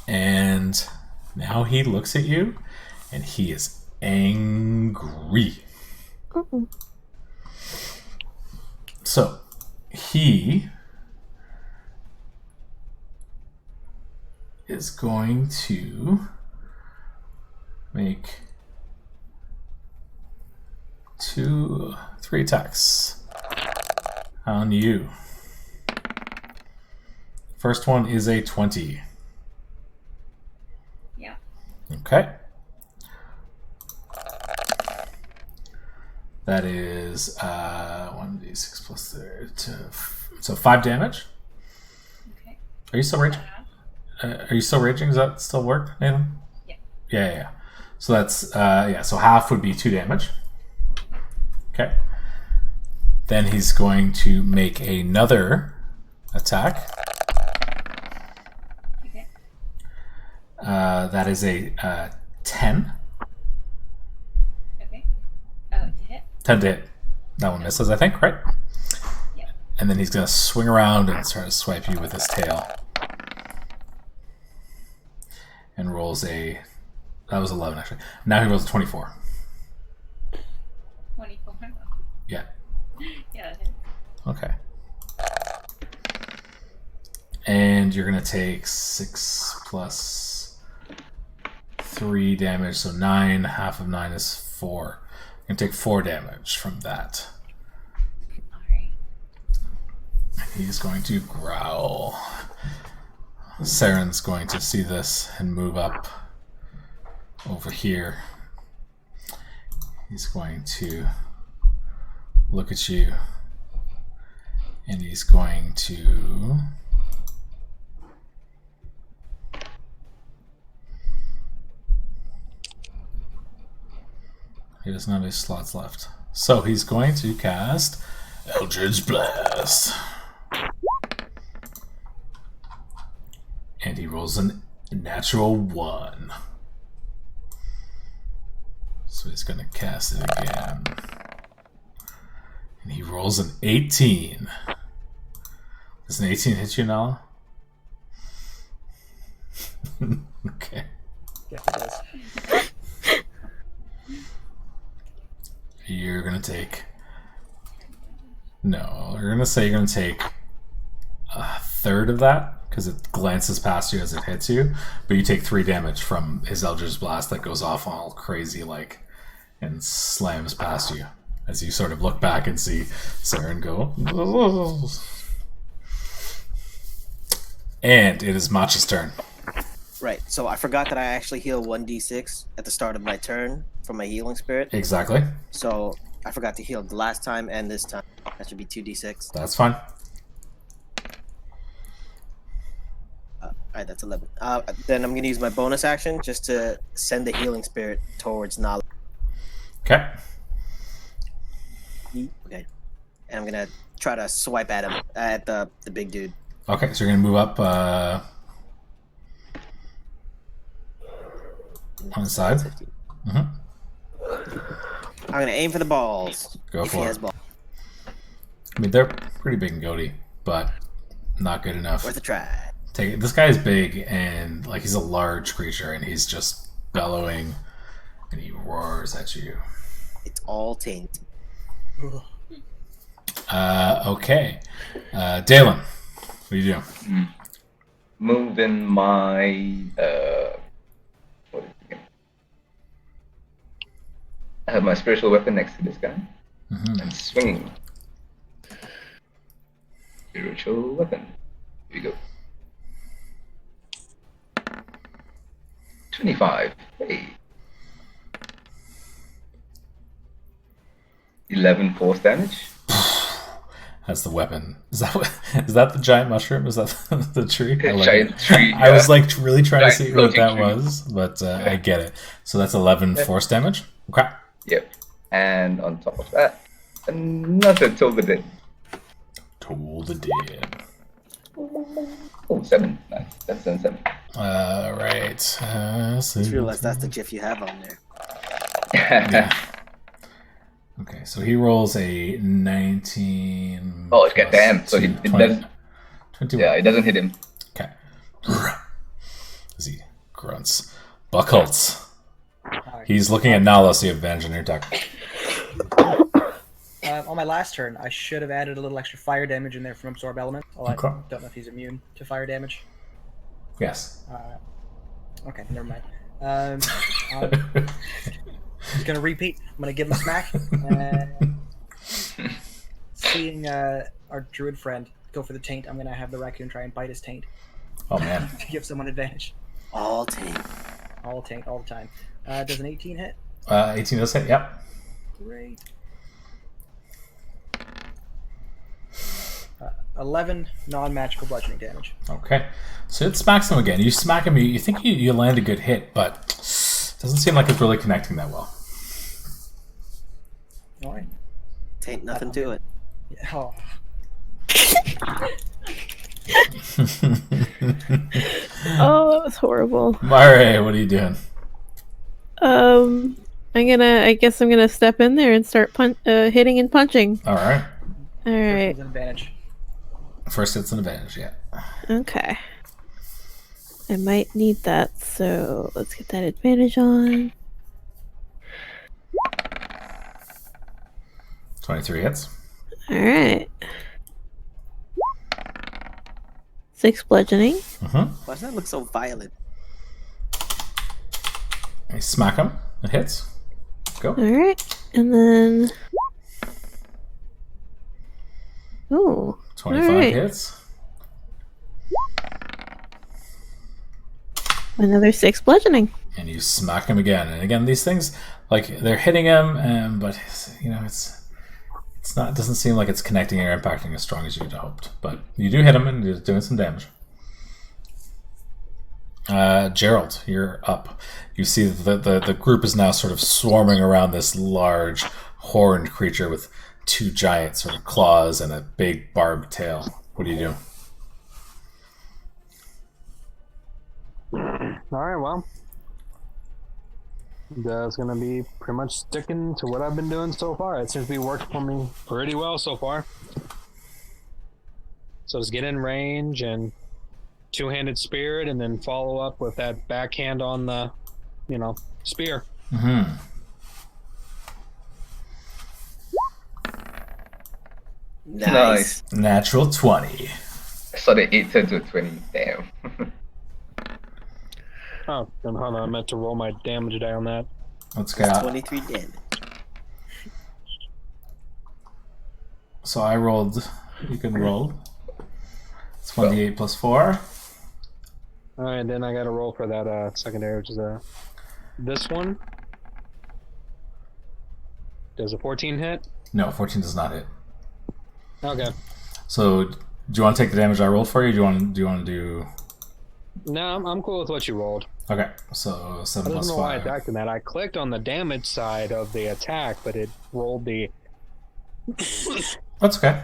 S1: And now he looks at you, and he is angry.
S7: Uh-oh.
S1: So he is going to make 3 attacks on you. First one is a 20.
S6: Yeah.
S1: Okay. That is 1d6 plus 3, so 5 damage.
S6: Okay.
S1: Are you still raging? Are you still raging? Does that still work, Nathan?
S6: Yeah.
S1: Yeah. So that's so half would be 2 damage. Okay. Then he's going to make another attack.
S6: Okay.
S1: That is a 10.
S6: Okay. Oh, to hit.
S1: 10 to hit. That one misses, I think, right?
S6: Yeah.
S1: And then he's going to swing around and try to swipe you with his tail. And rolls a... That was 11, actually. Now he rolls a 24.
S6: 24.
S1: Yeah.
S6: Yeah, that hits.
S1: Okay. And you're going to take 6 plus 3 damage, so 9. Half of 9 is 4. You're going to take 4 damage from that.
S6: Alright.
S1: He's going to growl. Saren's going to see this and move up over here. He's going to look at you, and he's going to he doesn't have any slots left, so he's going to cast Eldritch Blast, and he rolls a natural 1. So he's going to cast it again. And he rolls an 18. Does an 18 hit you, Nala? Okay.
S2: Yeah, it does.
S1: You're going to take... No, you're going to say you're going to take a third of that, because it glances past you as it hits you, but you take 3 damage from his Eldritch Blast that goes off all crazy, like, and slams past you as you sort of look back and see Saren go. And it is Macha's turn.
S3: Right. So I forgot that I actually heal 1d6 at the start of my turn from my healing spirit.
S1: Exactly.
S3: So I forgot to heal the last time and this time. That should be 2d6.
S1: That's fine.
S3: Alright, that's 11. Then I'm going to use my bonus action just to send the healing spirit towards Nala.
S1: Okay.
S3: Okay. And I'm going to try to swipe at him, at the big dude.
S1: Okay, so you're going to move up on the side. Mm-hmm.
S3: I'm going to aim for the balls.
S1: Go
S3: if
S1: for
S3: he
S1: it.
S3: has balls.
S1: I mean, they're pretty big and goaty, but not good enough.
S3: Worth a try.
S1: Take it. This guy is big and like he's a large creature, and he's just bellowing, and he roars at you.
S3: It's all taint.
S1: Okay, Dalen, what are you doing?
S4: Moving my what is it again? I have my spiritual weapon next to this guy and swinging. Spiritual weapon. Here we go. 25. Hey. 11 force damage.
S1: That's the weapon. Is that the giant mushroom? Is that the tree?
S4: Giant tree. Yeah.
S1: I was like really trying
S4: Giant
S1: to see what that
S4: floating tree.
S1: was, but I get it. So that's 11 force damage. Okay.
S4: Yep. And on top of that, another Toll the Dead.
S1: Toll the Dead.
S4: Oh, 7. Nice. That's 7.
S1: Right.
S3: Just realized that's the GIF you have on there.
S1: Yeah. Okay, so he rolls a 19.
S4: Oh, it's
S1: plus
S4: damn. So
S1: two,
S4: it
S1: 20
S4: does.
S1: 21.
S4: Yeah, it doesn't hit him.
S1: Okay. As he grunts. Buckholz.
S2: Alright.
S1: He's looking at Nala, so you have advantage on your attack.
S2: On my last turn, I should have added a little extra fire damage in there from Absorb Element. Well,
S1: Okay.
S2: I don't know if he's immune to fire damage.
S1: Yes.
S2: Okay, never mind. I'm just gonna repeat. I'm gonna give him a smack. And seeing our druid friend go for the taint, I'm gonna have the raccoon try and bite his taint
S1: Oh, man.
S2: to give someone advantage.
S3: All taint.
S2: All taint, all the time. Does an 18 hit?
S1: 18 does hit, yep.
S2: Great. 11 non-magical bludgeoning damage.
S1: Okay. So it smacks him again. You smack him, you think you land a good hit, but it doesn't seem like it's really connecting that well.
S2: All right.
S3: Taint nothing to it.
S2: Yeah. Oh.
S7: Oh, that was horrible.
S1: Mare, what are you doing?
S7: I guess I'm gonna step in there and start hitting and punching.
S1: All right.
S7: All right.
S2: An advantage.
S1: First hit's an advantage, yeah.
S7: Okay. I might need that, so let's get that advantage on.
S1: 23 hits.
S7: All right. 6 bludgeoning.
S3: Why does that look so violent?
S1: You smack him. It hits. Go.
S7: All right, and then. Ooh.
S1: 25
S7: right.
S1: hits.
S7: Another 6 bludgeoning.
S1: And you smack him again. And again, these things, like, they're hitting him, but, you know, it's not. It doesn't seem like it's connecting or impacting as strong as you'd hoped. But you do hit him, and you're doing some damage. Gerald, you're up. You see the group is now sort of swarming around this large horned creature with 2 giant sort of claws and a big barbed tail. What do you do?
S5: Alright, well. That's gonna be pretty much sticking to what I've been doing so far. It seems to be working for me pretty well so far. So just get in range and two-handed spirit, and then follow up with that backhand on the, spear.
S1: Mm-hmm.
S3: Nice.
S1: Natural 20.
S4: I saw the 8 turn to a 20. Damn.
S5: Oh, then hold on, I meant to roll my damage die on that.
S1: Let's go.
S3: 23 damage.
S1: So I rolled. You can roll. It's 1d8 plus 4.
S5: Alright, then I gotta roll for that secondary, which is this one. Does a 14 hit?
S1: No, 14 does not hit.
S5: Okay.
S1: So, do you want to take the damage I rolled for you? Do you want to do?
S5: No, I'm cool with what you rolled.
S1: Okay, so 7
S5: I don't
S1: plus
S5: know why I
S1: 5.
S5: attacked in that. I clicked on the damage side of the attack, but it rolled the.
S1: That's okay.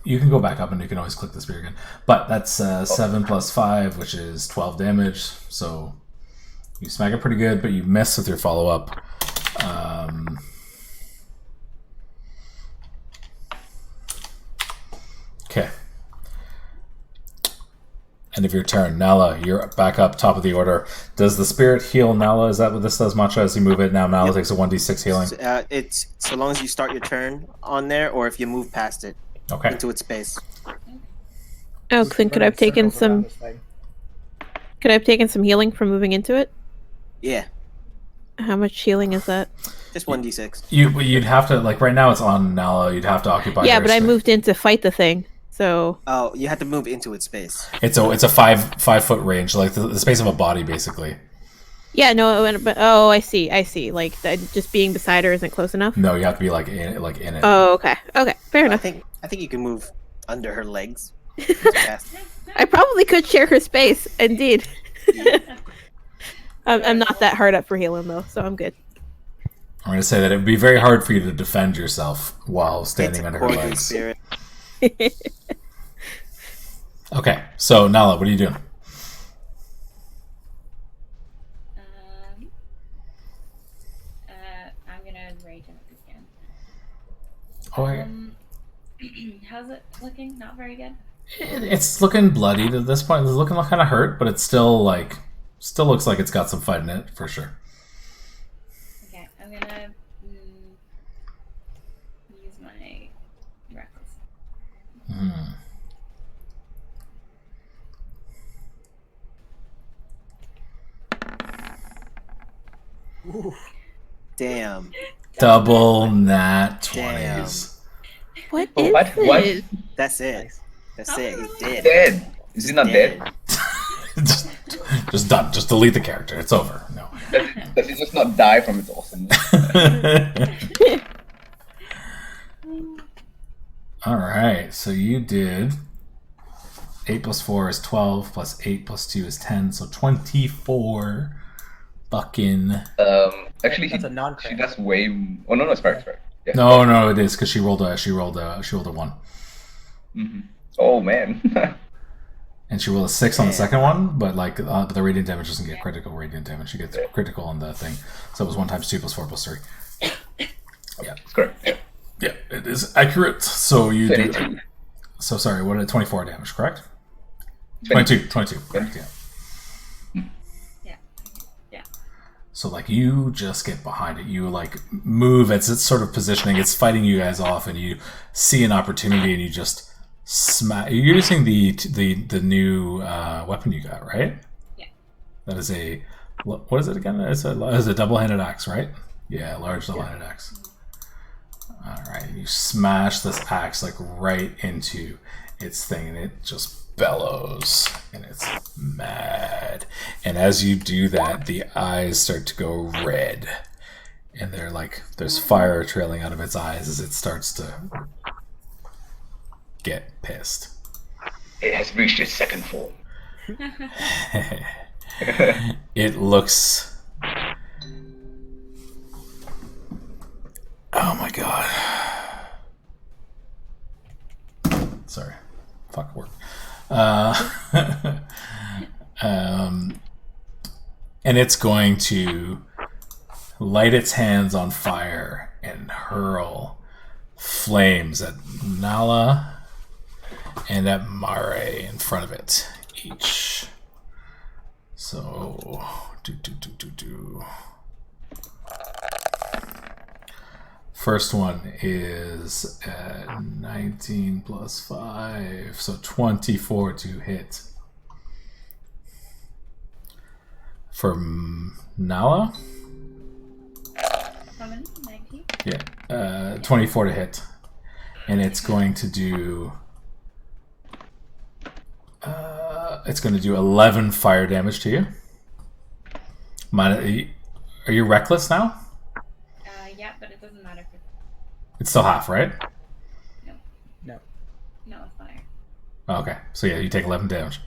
S1: You can go back up and you can always click the spear again. But that's 7 plus 5, which is 12 damage. So you smack it pretty good, but you miss with your follow up. Okay. End of your turn. Nala, you're back up top of the order. Does the spirit heal Nala? Is that what this does, Matcha? As you move it now, Nala takes a 1d6 healing.
S3: It's so long as you start your turn on there, or if you move past it
S1: Okay.
S3: into its space.
S7: Oh, Clint, could I have taken
S2: Circles around
S7: some?
S2: this thing.
S7: Could I have taken some healing from moving into it?
S3: Yeah,
S7: How much healing is that?
S3: just 1d6.
S1: You'd have to, like, right now it's on Nala. You'd have to occupy.
S7: Yeah,
S1: her
S7: but I
S1: space.
S7: moved in to fight the thing, so
S3: Oh, you have to move into its space.
S1: It's a 5 foot range, like the space of a body, basically.
S7: yeah, no, but I see. Like just being beside her isn't close enough.
S1: No, you have to be like in it.
S7: Oh, okay, fair
S3: I
S7: enough.
S3: think you can move under her legs. It's fast.
S7: I probably could share her space. Indeed. I'm not that hard up for healing though, so I'm good.
S1: I'm going to say that it would be very hard for you to defend yourself while
S3: It's
S1: standing
S3: a
S1: under her
S3: corporate
S1: legs.
S3: spirit.
S1: Okay, so Nala, what are you doing?
S6: I'm gonna rage up again.
S1: Oh, I,
S6: How's it looking? Not very good.
S1: it's looking bloodied at this point. It's looking kind of hurt, but it's still looks like it's got some fight in it for sure.
S6: Okay, I'm gonna use my reckless.
S2: Ooh.
S3: Damn.
S1: Double nat
S3: Damn.
S1: 20s.
S7: What
S4: Oh,
S7: is
S4: what?
S7: this?
S3: That's it. That's it. He's dead.
S4: Dead. Is he not dead?
S1: just done. Just delete the character. It's over. No.
S4: Does he just not die from its awesomeness?
S1: All right. So you did 8 plus 4 is 12 plus 8 plus 2 is 10. So 24 fucking.
S4: Actually,
S2: That's a
S4: she
S2: non-crit.
S4: does way. Oh no, it's right. Yeah.
S1: No, it is because she rolled a 1.
S4: Mm-hmm. Oh man.
S1: And she rolled a 6 on the second one, but but the radiant damage doesn't get critical radiant damage. She gets critical on the thing. So it was 1 times 2 plus 4 plus 3. Yeah.
S4: That's correct. Yeah.
S1: Yeah, it is accurate. So you do.
S4: 22.
S1: So sorry, what did 24 damage, correct? 22. Correct, yeah.
S6: Yeah.
S1: So you just get behind it. You move as it's sort of positioning. It's fighting you guys off, and you see an opportunity, and you just smack. You're using the new weapon you got, right?
S6: Yeah.
S1: That is what is it again? It's a double-handed axe, right? Yeah, large double-handed axe. All right, you smash this axe right into its thing, and it just bellows, and it's mad. And as you do that, the eyes start to go red, and there's fire trailing out of its eyes as it starts to get pissed.
S4: It has reached its second form.
S1: It looks. Oh my god. Sorry. Fuck work. And it's going to light its hands on fire and hurl flames at Nala and at Mare in front of it each. So do. First one is 19 plus 5, so 24 to hit. For Nala?
S6: How many? 19?
S1: Yeah, 24 to hit. And it's going to do... it's going to do 11 fire damage to you. Are you reckless now?
S6: Yeah, but it doesn't matter.
S1: It's still half, right?
S2: No.
S6: No, it's fire.
S1: Okay, so yeah, you take 11 damage.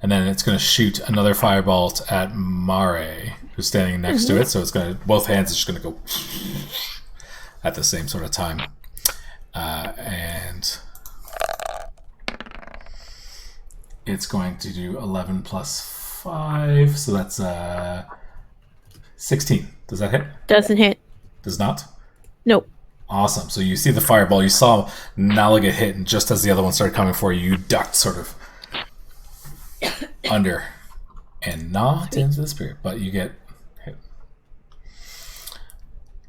S1: And then it's going to shoot another firebolt at Mare, who's standing next to it. So it's going to, both hands are just going to go at the same sort of time. And it's going to do 11 plus 5, so that's 16. Does that hit?
S7: Doesn't hit.
S1: Does not?
S7: Nope.
S1: Awesome. So you see the fireball, you saw Nala get hit, and just as the other one started coming for you, you ducked sort of under and not into the spirit, but you get hit.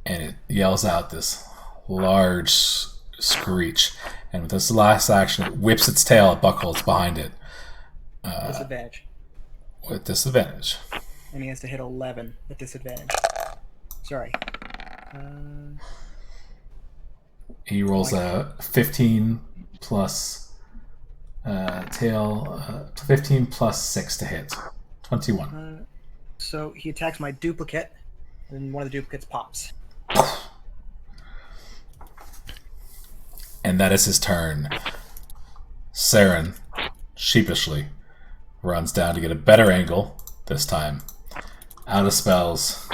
S1: And it yells out this large screech, and with this last action, it whips its tail at Buckholz behind it.
S2: Disadvantage.
S1: With disadvantage.
S2: And he has to hit 11 with disadvantage. Sorry.
S1: He rolls a 15 plus tail, 15 plus 6 to hit. 21.
S2: So he attacks my duplicate, and one of the duplicates pops.
S1: And that is his turn. Saren, sheepishly, runs down to get a better angle this time. Out of spells,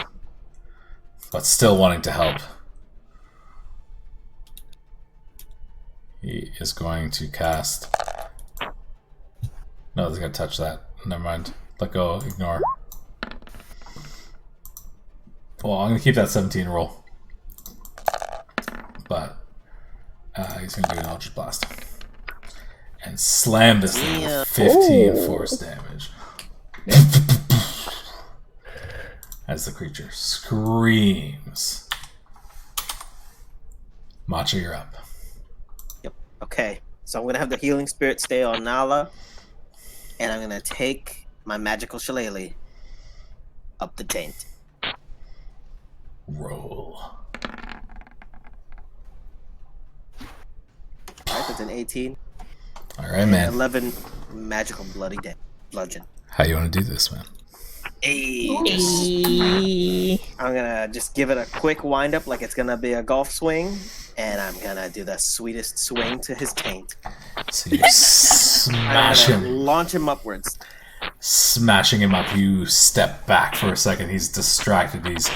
S1: but still wanting to help. He is going to cast... No, he's going to touch that. Never mind. Let go. Ignore. Well, I'm going to keep that 17 roll. But He's going to do an Eldritch Blast. And slam this thing
S3: Yeah.
S1: with 15
S7: Ooh.
S1: force damage. As the creature screams. Macha, you're up.
S3: Okay, so I'm gonna have the healing spirit stay on Nala, and I'm gonna take my magical shillelagh up the taint.
S1: Roll.
S3: Alright, that's an 18.
S1: Alright, man.
S3: 11 magical bludgeon.
S1: How you want to do this, man?
S7: Eee.
S3: I'm gonna just give it a quick wind up like it's gonna be a golf swing, and I'm gonna do the sweetest swing to his taint.
S1: So you smash
S3: I'm gonna
S1: him.
S3: launch him upwards.
S1: Smashing him up. You step back for a second. He's distracted. His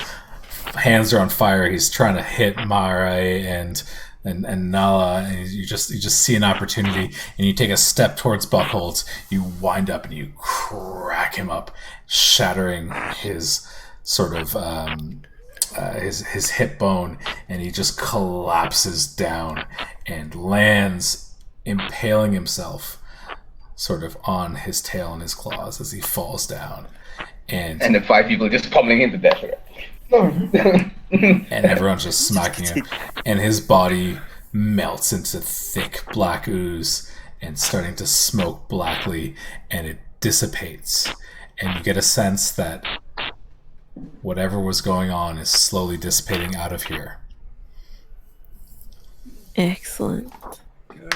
S1: hands are on fire. He's trying to hit Mare and Nala, and you just see an opportunity, and you take a step towards Buckholz. You wind up and you crack him up, shattering his sort of his hip bone, and he just collapses down and lands, impaling himself sort of on his tail and his claws as he falls down, and
S4: And the 5 people just pummeling him to death.
S1: and everyone's just smacking him, and his body melts into thick black ooze and starting to smoke blackly, and it dissipates, and you get a sense that whatever was going on is slowly dissipating out of here.
S7: Excellent.
S2: Good.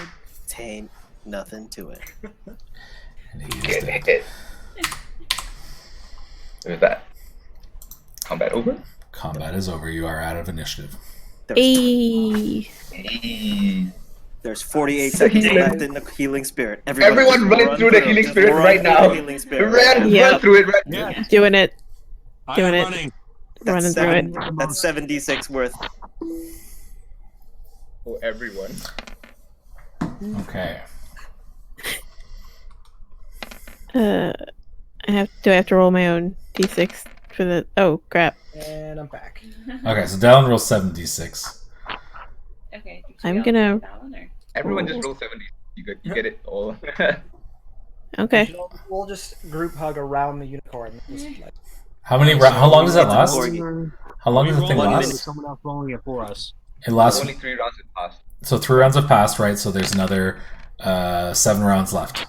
S3: Taint, nothing to it.
S1: And he is
S4: Get
S1: dead.
S4: it. With that, combat over.
S1: Combat is over. You are out of initiative.
S7: Eee.
S4: Hey.
S3: There's 48 seconds left in the healing spirit.
S4: Everyone
S3: just
S4: run through the healing
S3: Just
S4: spirit
S3: run
S4: right
S3: through
S4: now.
S3: the healing spirit.
S4: Run
S7: Yep.
S4: through it right now.
S5: Yeah.
S7: Doing it.
S5: I'm
S7: Doing it.
S5: running.
S7: Running
S3: That's
S7: through it.
S3: That's 7d6 worth.
S4: For everyone.
S1: Okay.
S7: Do I have to roll my own d6 for the? Oh crap!
S2: And I'm back.
S1: Okay, so Dallin rolls 7d6.
S6: Okay. did
S7: I'm
S6: you all
S7: gonna-
S6: do that one, or-
S4: Everyone just roll 70. You get it all.
S7: Okay.
S2: We'll just group hug around the unicorn. Just like,
S1: How long does that
S3: It's a
S1: last?
S3: corgi.
S1: How long does the
S5: We
S1: thing
S5: roll it,
S3: last?
S5: and someone else rolling it for us.
S1: It lasts.
S4: Only 3 rounds have passed.
S1: So 3 rounds have passed, right? So there's another 7 rounds left.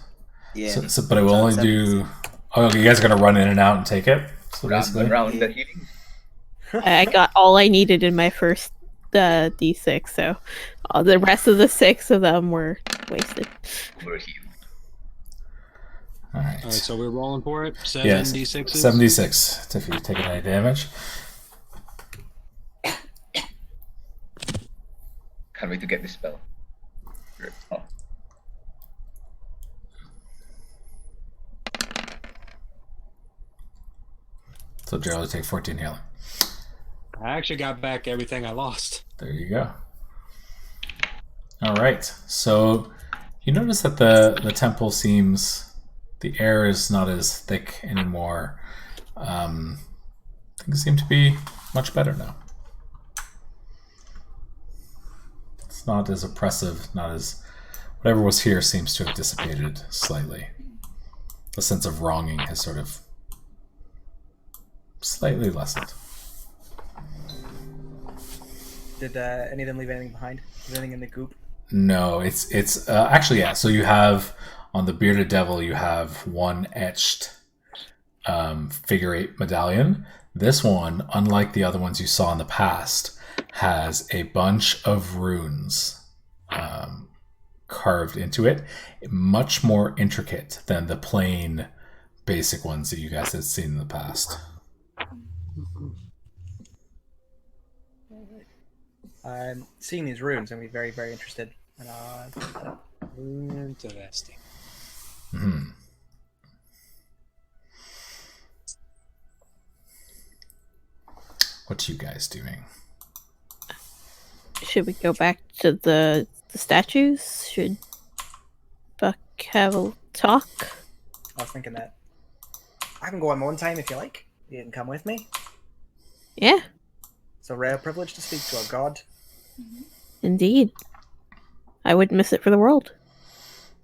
S3: Yeah.
S1: But it will only do. Oh, you guys are gonna run in and out and take it. So basically,
S4: Round the healing.
S7: I got all I needed in my first d6, so all the rest of the 6 of them were wasted.
S4: We're healed.
S1: all right.
S5: All right, so we're rolling for it.
S1: Yes,
S5: 7d6s.
S1: 76 if you've taken any damage.
S4: Can't wait to get this spell. Oh.
S1: So Gerald will take 14 healing.
S5: I actually got back everything I lost.
S1: There you go. All right. So you notice that the temple seems the air is not as thick anymore. Things seem to be much better now. It's not as oppressive. Not as whatever was here seems to have dissipated slightly. The sense of wronging has sort of slightly lessened.
S2: did any of them leave anything behind? Is there anything in the goop?
S1: No, it's actually, yeah. So you have on the bearded devil, you have one etched figure 8 medallion. This one, unlike the other ones you saw in the past, has a bunch of runes carved into it, much more intricate than the plain basic ones that you guys had seen in the past.
S2: Seeing these runes, I'm gonna be very, very interested. And,
S5: Interesting.
S1: Hmm. What you guys doing?
S7: Should we go back to the statues? Should Buck have a talk?
S2: I was thinking that. I can go on my own time if you like. You can come with me.
S7: Yeah,
S2: It's a rare privilege to speak to a god.
S7: indeed. I wouldn't miss it for the world.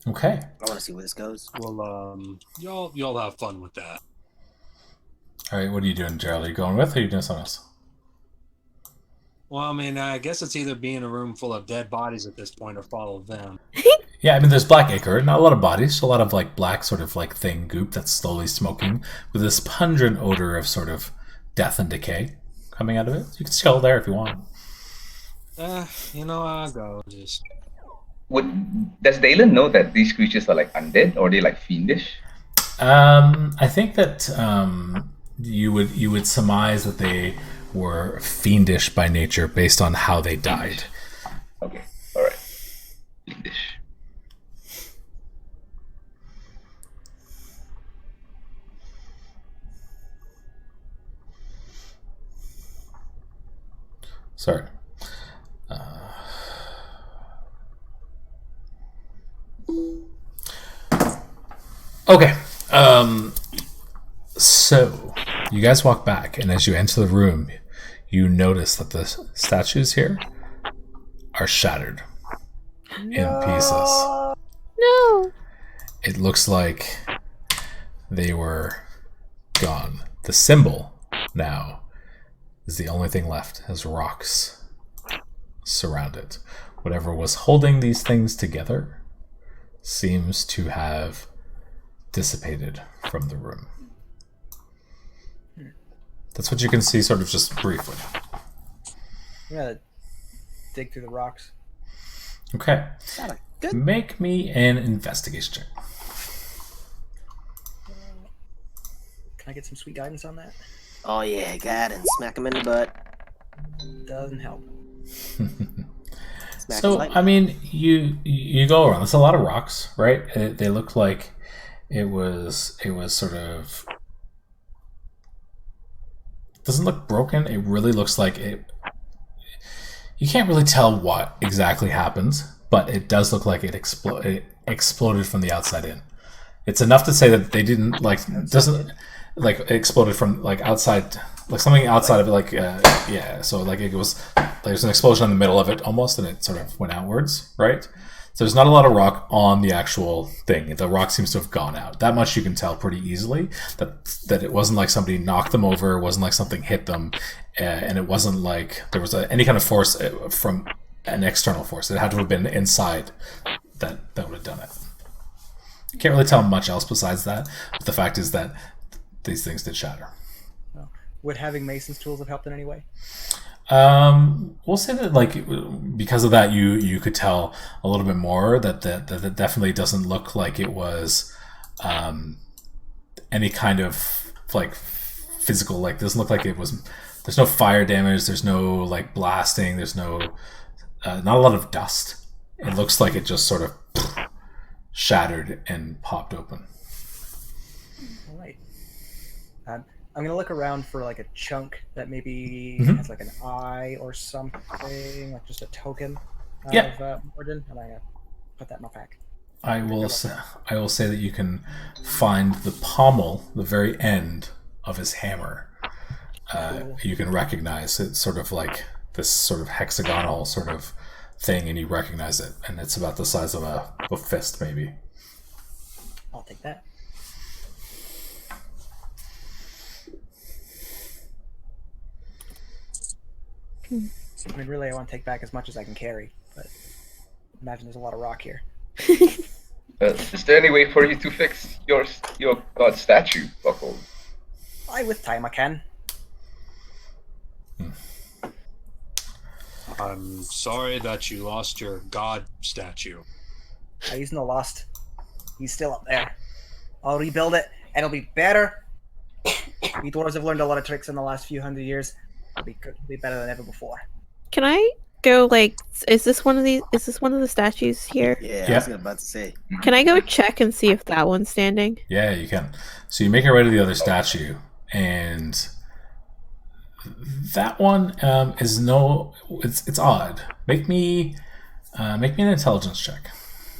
S1: Okay.
S3: I want to see where this goes.
S8: Well, y'all have fun with that.
S1: All right. What are you doing, Gerald? Are you going with, or are you doing something else?
S8: Well, I mean, I guess it's either be in a room full of dead bodies at this point or follow them.
S1: Yeah, I mean, there's black ichor, not a lot of bodies, a lot of like black sort of like thing goop that's slowly smoking with this pungent odor of sort of death and decay coming out of it. You can chill there if you want.
S8: I'll go. Just
S4: Does Dalen know that these creatures are like undead, or are they like fiendish?
S1: I think that you would surmise that they were fiendish by nature based on how they died.
S4: Okay, all right. Fiendish.
S1: Sorry. Okay. So you guys walk back, and as you enter the room, you notice that the statues here are shattered in pieces.
S7: No.
S1: It looks like they were gone. The symbol now is the only thing left as rocks surround it. Whatever was holding these things together seems to have dissipated from the room. That's what you can see sort of just briefly.
S2: I'm gonna dig through the rocks.
S1: Okay.
S3: Good.
S1: Make me an investigation check.
S2: Can I get some sweet guidance on that?
S3: Oh yeah, God, and smack him in the butt.
S2: Doesn't help.
S3: Smack
S1: So,
S3: his leg.
S1: I mean, you go around. There's a lot of rocks, right? They look like it was sort of... doesn't look broken. It really looks like it... You can't really tell what exactly happens, but it does look like it exploded from the outside in. It's enough to say that they didn't, like, doesn't... like, it exploded from, like, outside... like, something outside of it, like, yeah. So, like, it was... there's an explosion in the middle of it, almost, and it sort of went outwards, right? So there's not a lot of rock on the actual thing. The rock seems to have gone out. That much you can tell pretty easily. That it wasn't like somebody knocked them over. It wasn't like something hit them, and it wasn't like there was any kind of force from an external force. It had to have been inside that would have done it. Can't really tell much else besides that. But the fact is that these things did shatter.
S2: Would having Mason's tools have helped in any way?
S1: We'll say that, like, because of that, you could tell a little bit more that definitely doesn't look like it was any kind of like physical, like, doesn't look like it was. There's no fire damage. There's no like blasting. There's no not a lot of dust. It looks like it just sort of shattered and popped open.
S2: All right. I'm gonna look around for like a chunk that maybe has like an eye or something, like just a token of Morden, and I'm gonna put that in my pack.
S1: I will say that you can find the pommel, the very end of his hammer.
S2: Cool.
S1: You can recognize it, sort of like this sort of hexagonal sort of thing, and you recognize it, and it's about the size of a fist, maybe.
S2: I'll take that. I mean, really, I want to take back as much as I can carry, but imagine there's a lot of rock here.
S4: Is there any way for you to fix your god statue, Buckle?
S2: With time I can.
S8: I'm sorry that you lost your god statue.
S2: He's no lost. He's still up there. I'll rebuild it, and it'll be better. We dwarves have learned a lot of tricks in the last few hundred years. It'll be better than ever before.
S7: Can I go, like, is this one of the statues here?
S3: Yeah,
S1: Yeah.
S3: I was about to say.
S7: Can I go check and see if that one's standing?
S1: Yeah, you can. So you make your way to the other statue, and that one is no. It's odd. Make me an intelligence check.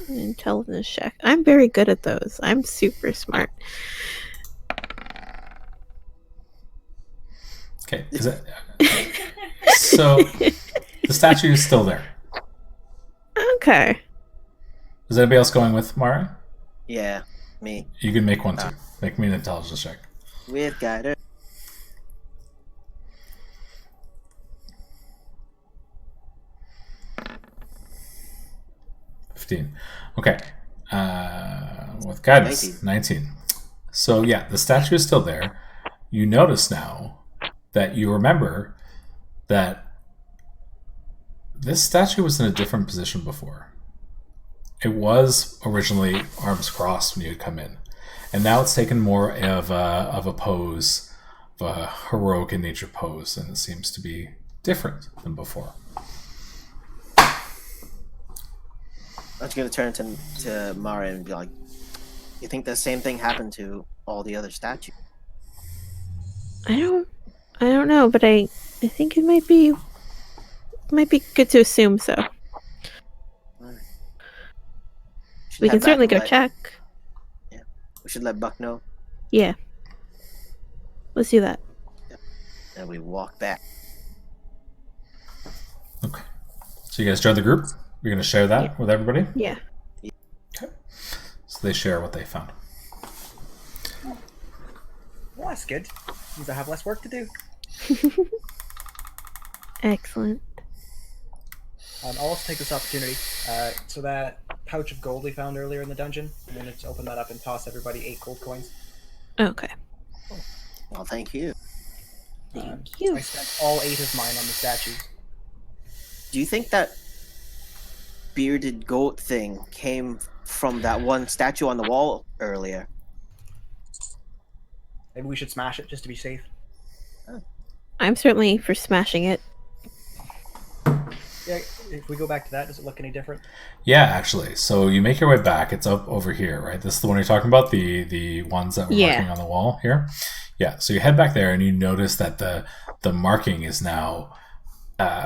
S7: An intelligence check. I'm very good at those. I'm super smart.
S1: Okay. So the statue is still there.
S7: Okay.
S1: Is anybody else going with Mari?
S3: Yeah, me.
S1: You can make one too. Make me an intelligence check.
S3: With guidance.
S1: 15. Okay. With guidance, 19. So yeah, the statue is still there. You notice now that you remember that this statue was in a different position before. It was originally arms crossed when you had come in, and now it's taken more of a pose, of a heroic in nature pose, and it seems to be different than before.
S3: I'm just gonna turn to Mara and be like, "You think the same thing happened to all the other statues?"
S7: I don't know, but I think it might be good to assume so. We can certainly go check.
S3: Yeah, we should let Buck know.
S7: Yeah. Let's do that.
S3: And we walk back.
S1: Okay. So you guys join the group? You're going to share that with everybody?
S7: Yeah.
S1: Okay. So they share what they found.
S2: Well, that's good. Means I have less work to do.
S7: Excellent.
S2: I'll also take this opportunity. So that pouch of gold we found earlier in the dungeon, I'm going to open that up and toss everybody 8 gold coins.
S7: Okay.
S3: Well, thank you.
S7: Thank you.
S2: I spent all 8 of mine on the statues.
S3: Do you think that bearded goat thing came from that one statue on the wall earlier?
S2: Maybe we should smash it just to be safe.
S7: I'm certainly for smashing it.
S2: Yeah, if we go back to that, does it look any different?
S1: Yeah, actually. So you make your way back. It's up over here, right? This is the one you're talking about, the ones that were marking on the wall here. Yeah. So you head back there and you notice that the marking is now,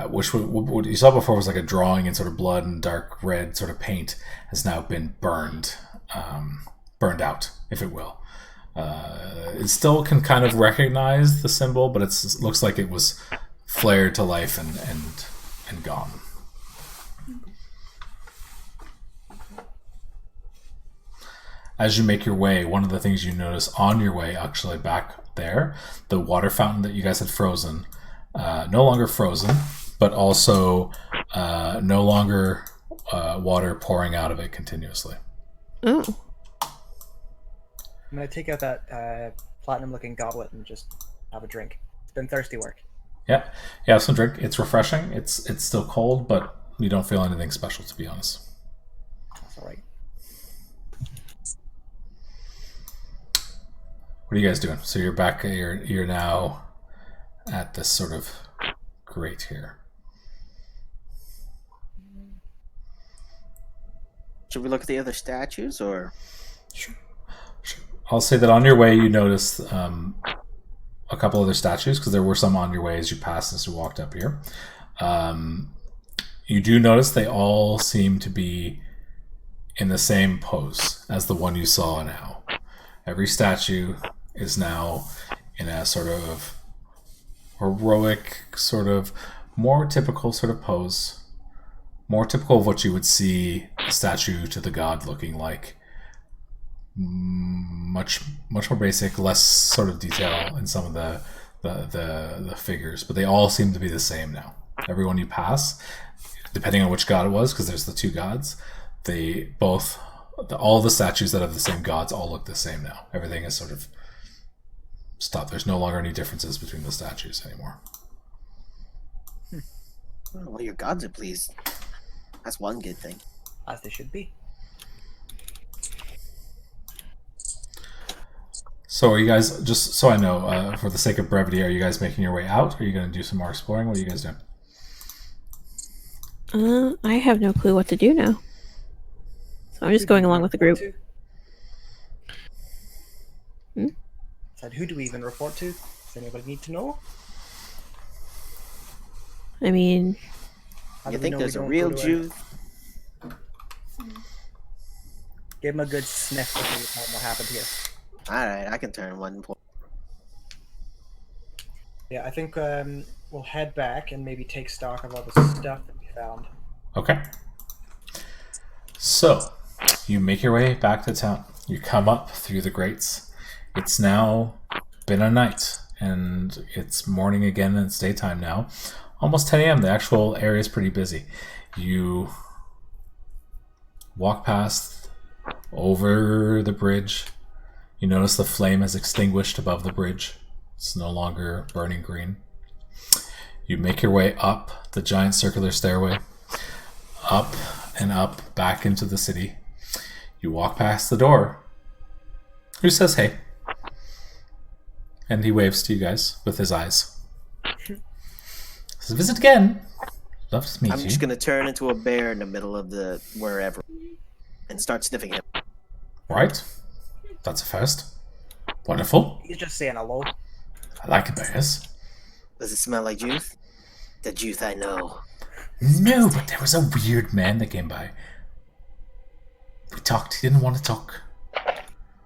S1: which what you saw before was like a drawing in sort of blood and dark red sort of paint, has now been burned out, if it will. It still can kind of recognize the symbol, but it looks like it was flared to life and gone. As you make your way, one of the things you notice on your way, actually back there, the water fountain that you guys had frozen, no longer frozen, but also no longer water pouring out of it continuously.
S7: Oh.
S2: I'm going to take out that platinum-looking goblet and just have a drink. It's been thirsty work.
S1: Yeah, have some drink. It's refreshing. It's still cold, but you don't feel anything special, to be honest.
S2: That's all right.
S1: What are you guys doing? So you're back. You're now at this sort of grate here.
S3: Should we look at the other statues, or?
S1: Sure. I'll say that on your way you noticed a couple other statues, because there were some on your way as you passed as you walked up here. You do notice they all seem to be in the same pose as the one you saw now. Every statue is now in a sort of heroic, sort of more typical sort of pose. More typical of what you would see a statue to the god looking like. Much more basic, less sort of detail in some of the figures, but they all seem to be the same now. Everyone you pass, depending on which god it was, because there's the 2 gods, all the statues that have the same gods all look the same now. Everything is sort of stopped. There's no longer any differences between the statues anymore.
S3: Well, your gods are pleased. That's one good thing.
S2: As they should be.
S1: So are you guys, just so I know, for the sake of brevity, are you guys making your way out? Or are you going to do some more exploring? What are you guys doing?
S7: I have no clue what to do now. So I'm just going along with the group.
S2: Said, who do we even report to? Does anybody need to know?
S7: I mean,
S3: You think there's a real Jew?
S2: Give him a good sniff before you tell him what happened here.
S3: Alright, I can turn 1 point.
S2: Yeah, I think we'll head back and maybe take stock of all the stuff that we found.
S1: Okay. So, You make your way back to town. You come up through the grates. It's now been a night, and it's morning again, and it's daytime now. Almost 10 a.m. The actual area is pretty busy. You walk past, over the bridge. You notice the flame has extinguished above the bridge. It's no longer burning green. You make your way up the giant circular stairway, up and up, back into the city. You walk past the door. Who says hey? And he waves to you guys with his eyes. Says, visit again. Love to meet
S3: I'm
S1: you.
S3: just gonna turn into a bear in the middle of the wherever and start sniffing him.
S1: Right? That's a first. Wonderful.
S2: He's just saying hello.
S1: I like bears.
S3: Does it smell like juice? The juice I know.
S1: No, but there was a weird man that came by. We talked. He didn't want to talk.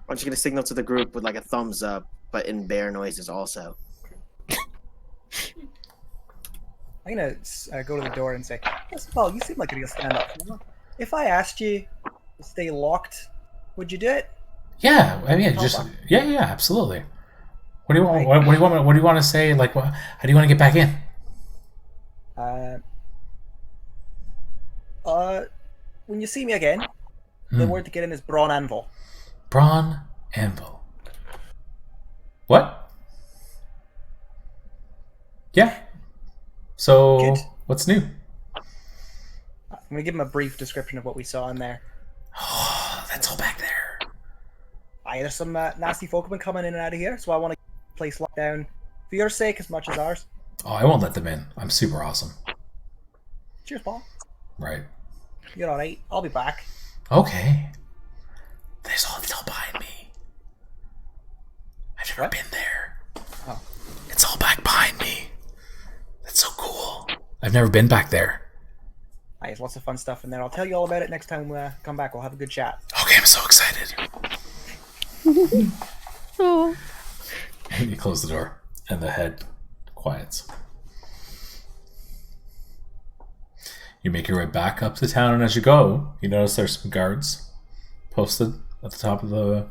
S3: Aren't you gonna signal to the group with like a thumbs up, but in bear noises also?
S2: I'm gonna go to the door and say, "Yes, Paul, you seem like a real stand-up fella. If I asked you to stay locked, would you do it?"
S1: Yeah, I mean, yeah, absolutely. What do you want? What do you want? What do you want to say? Like, how do you want to get back in?
S2: When you see me again, the word to get in is Brawn Anvil.
S1: Brawn Anvil. What? Yeah. So,
S2: Good.
S1: what's new?
S2: I'm gonna give him a brief description of what we saw in there.
S1: Oh, that's all back there.
S2: There's some nasty folk have been coming in and out of here, so I want to keep the place locked down for your sake as much as ours.
S1: Oh, I won't let them in. I'm super awesome.
S2: Cheers, Paul.
S1: Right.
S2: You're alright. I'll be back.
S1: Okay. It's all behind me. I've never been there.
S2: Oh.
S1: It's all back behind me. That's so cool. I've never been back there.
S2: There's lots of fun stuff in there. I'll tell you all about it next time we come back. We'll have a good chat.
S1: Okay, I'm so excited.
S7: Oh.
S1: You close the door, and the head quiets. You make your way back up to town, and as you go, you notice there's some guards posted at the top of the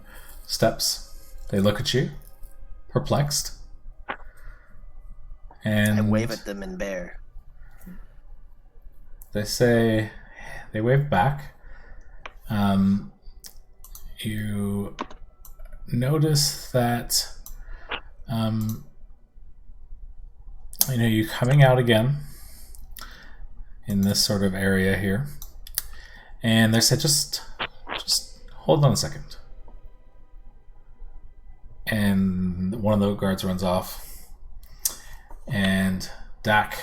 S1: steps. They look at you, perplexed. And
S3: I wave at them in bear.
S1: they say, they wave back. You notice that, you're coming out again in this sort of area here. And they said, just hold on a second. And one of the guards runs off. And Dak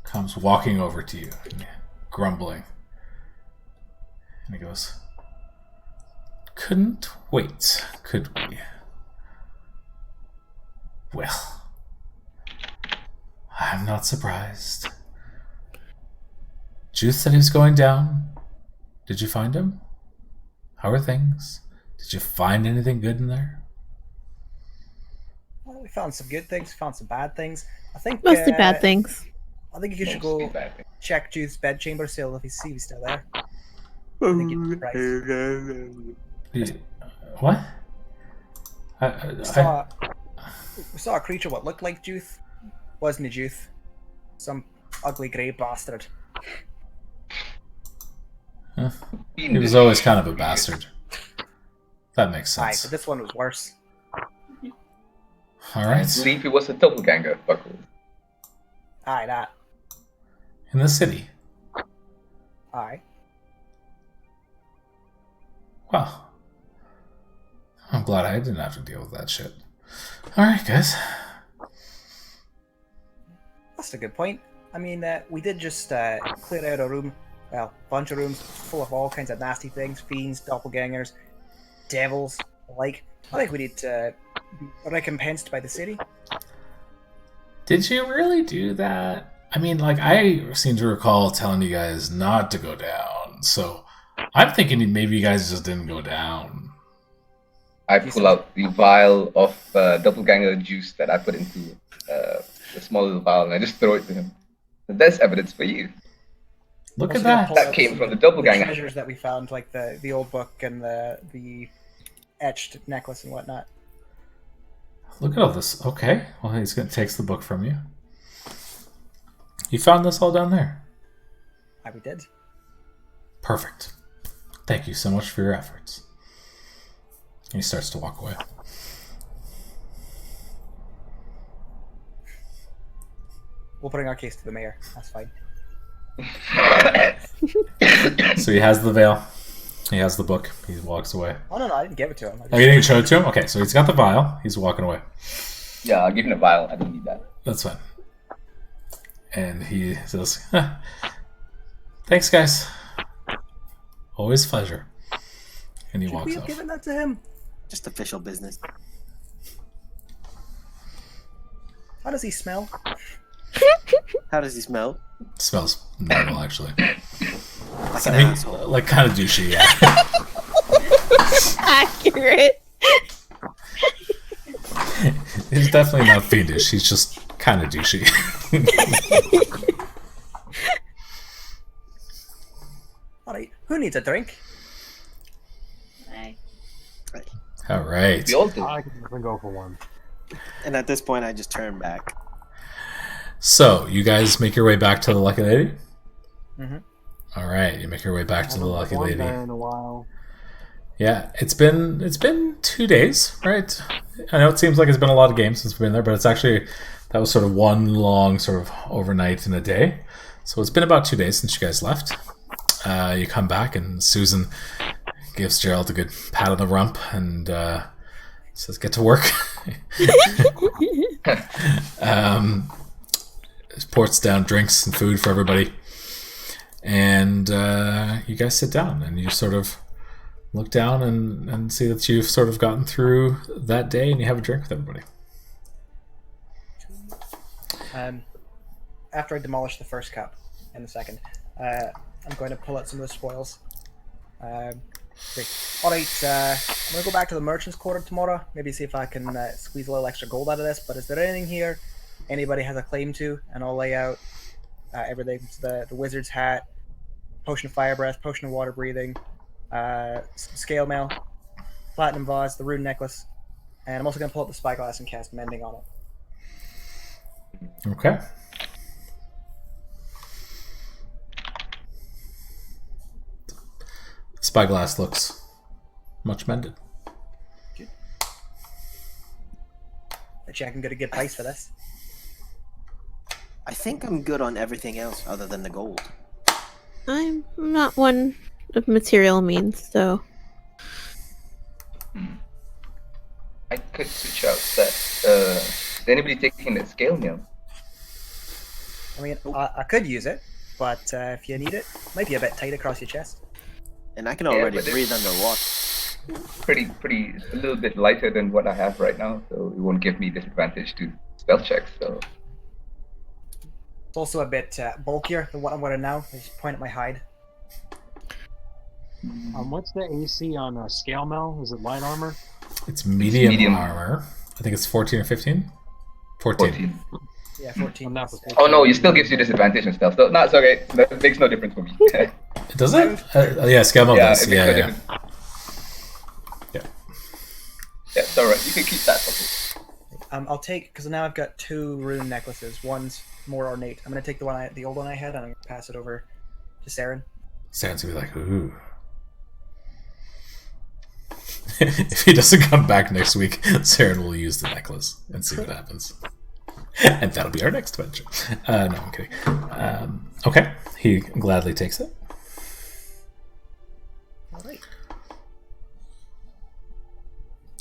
S1: comes walking over to you, grumbling. And he goes, couldn't wait, could we? Well, I'm not surprised. Juice said he was going down. Did you find him? How are things? Did you find anything good in there?
S2: Well, we found some good things, found some bad things. I think
S7: Mostly bad things.
S2: I think you should
S4: Mostly
S2: go
S4: bad thing.
S2: check Jude's bedchamber still if he's still there. I think you'd be surprised.
S1: What?
S2: We saw a creature what looked like Juth. Wasn't a Juth. Some ugly grey bastard.
S1: He was always kind of a bastard. That makes
S2: Aye,
S1: sense.
S2: but this one was worse.
S1: All right.
S4: I believe he was a doppelganger, Buckle.
S2: Aye, that.
S1: In the city.
S2: Aye.
S1: Well, I'm glad I didn't have to deal with that shit. All right, guys.
S2: That's a good point. I mean, we did just clear out a room, well, a bunch of rooms full of all kinds of nasty things, fiends, doppelgangers, devils, the like. I think we need to be recompensed by the city.
S1: Did you really do that? I mean, like, I seem to recall telling you guys not to go down, so I'm thinking maybe you guys just didn't go down.
S4: I pull out the vial of doppelganger juice that I put into the small little vial, and I just throw it to him. And that's evidence for you.
S1: Look
S2: Also
S1: at
S2: gonna
S1: that.
S2: pull
S4: That
S2: out
S4: came
S2: some
S4: from the
S2: of
S4: doppelganger.
S2: treasures that we found, like the old book and the etched necklace and whatnot.
S1: Look at all this. Okay. Well, he's gonna takes the book from you. You found this all down there.
S2: We did.
S1: Perfect. Thank you so much for your efforts. And he starts to walk away.
S2: We'll bring our case to the mayor. That's fine.
S1: So he has the veil. He has the book. He walks away.
S2: Oh no, I didn't give it to him.
S1: Oh, you didn't show it to him? Okay, so he's got the vial. He's walking away.
S4: Yeah, I'll give him a vial. I don't need that.
S1: That's fine. And he says, thanks, guys. Always a pleasure. And he
S2: Should we
S1: walks
S2: have
S1: off.
S2: given that to him?
S3: Just official business.
S2: How does he smell?
S3: How does he smell?
S1: Smells normal, actually.
S3: Like
S1: I
S3: an
S1: mean,
S3: asshole.
S1: like kind of douchey, yeah.
S7: Accurate.
S1: He's definitely not fiendish. He's just kind of douchey.
S2: Alright, who needs a drink?
S6: Like,
S1: All right.
S4: We all do.
S5: I can go for one.
S3: And at this point, I just turn back.
S1: So, you guys make your way back to the Lucky Lady?
S2: Mhm.
S1: All right, you make your way back to the Lucky
S5: One
S1: Lady.
S5: day in a while.
S1: Yeah, it's been 2 days, right? I know it seems like it's been a lot of games since we've been there, but it's actually that was sort of one long sort of overnight in a day. So it's been about 2 days since you guys left. You come back and Susan gives Gerald a good pat on the rump and says, "Get to work." Ports down drinks and food for everybody, and you guys sit down and you sort of look down and see that you've sort of gotten through that day and you have a drink with everybody.
S2: After I demolish the first cup and the second, I'm going to pull out some of the spoils. Alright, I'm going to go back to the merchant's quarter tomorrow, maybe see if I can squeeze a little extra gold out of this, but is there anything here anybody has a claim to? And I'll lay out everything. So the wizard's hat, potion of fire breath, potion of water breathing, scale mail, platinum vase, the rune necklace, and I'm also going to pull up the spyglass and cast mending on it.
S1: Okay. Spyglass looks much mended.
S2: Bet you I can get a good price for this.
S3: I think I'm good on everything else other than the gold.
S7: I'm not one of material means, so
S4: I could switch out that. Is anybody taking that scale meal?
S2: I mean, I could use it, but if you need it, might be a bit tight across your chest.
S3: And I can already
S4: but it-
S3: breathe underwater.
S4: Pretty, a little bit lighter than what I have right now, so it won't give me disadvantage to spell checks. So
S2: It's also a bit bulkier than what I'm wearing now. I just point at my hide.
S5: What's the AC on scale mail? Is it light armor?
S1: It's medium,
S4: medium.
S1: armor. I think it's 14 or 15? 14.
S4: 14.
S2: Yeah, 14.
S5: I'm not prepared.
S4: Oh no, it still gives you disadvantage and stuff. So no, it's okay. That makes no difference for me.
S1: Does it? Yeah, Scammo
S4: yeah,
S1: does.
S4: it makes
S1: Yeah,
S4: no
S1: yeah.
S4: difference. Yeah, it's alright. You can keep that.
S2: I'll take, because now I've got 2 rune necklaces. One's more ornate. I'm going to take the old one I had, and I'm going to pass it over to Saren.
S1: Saren's gonna be like, ooh. If he doesn't come back next week, Saren will use the necklace and see what happens. And that'll be our next adventure. No, I'm kidding. Okay, he gladly takes it.
S2: Alright.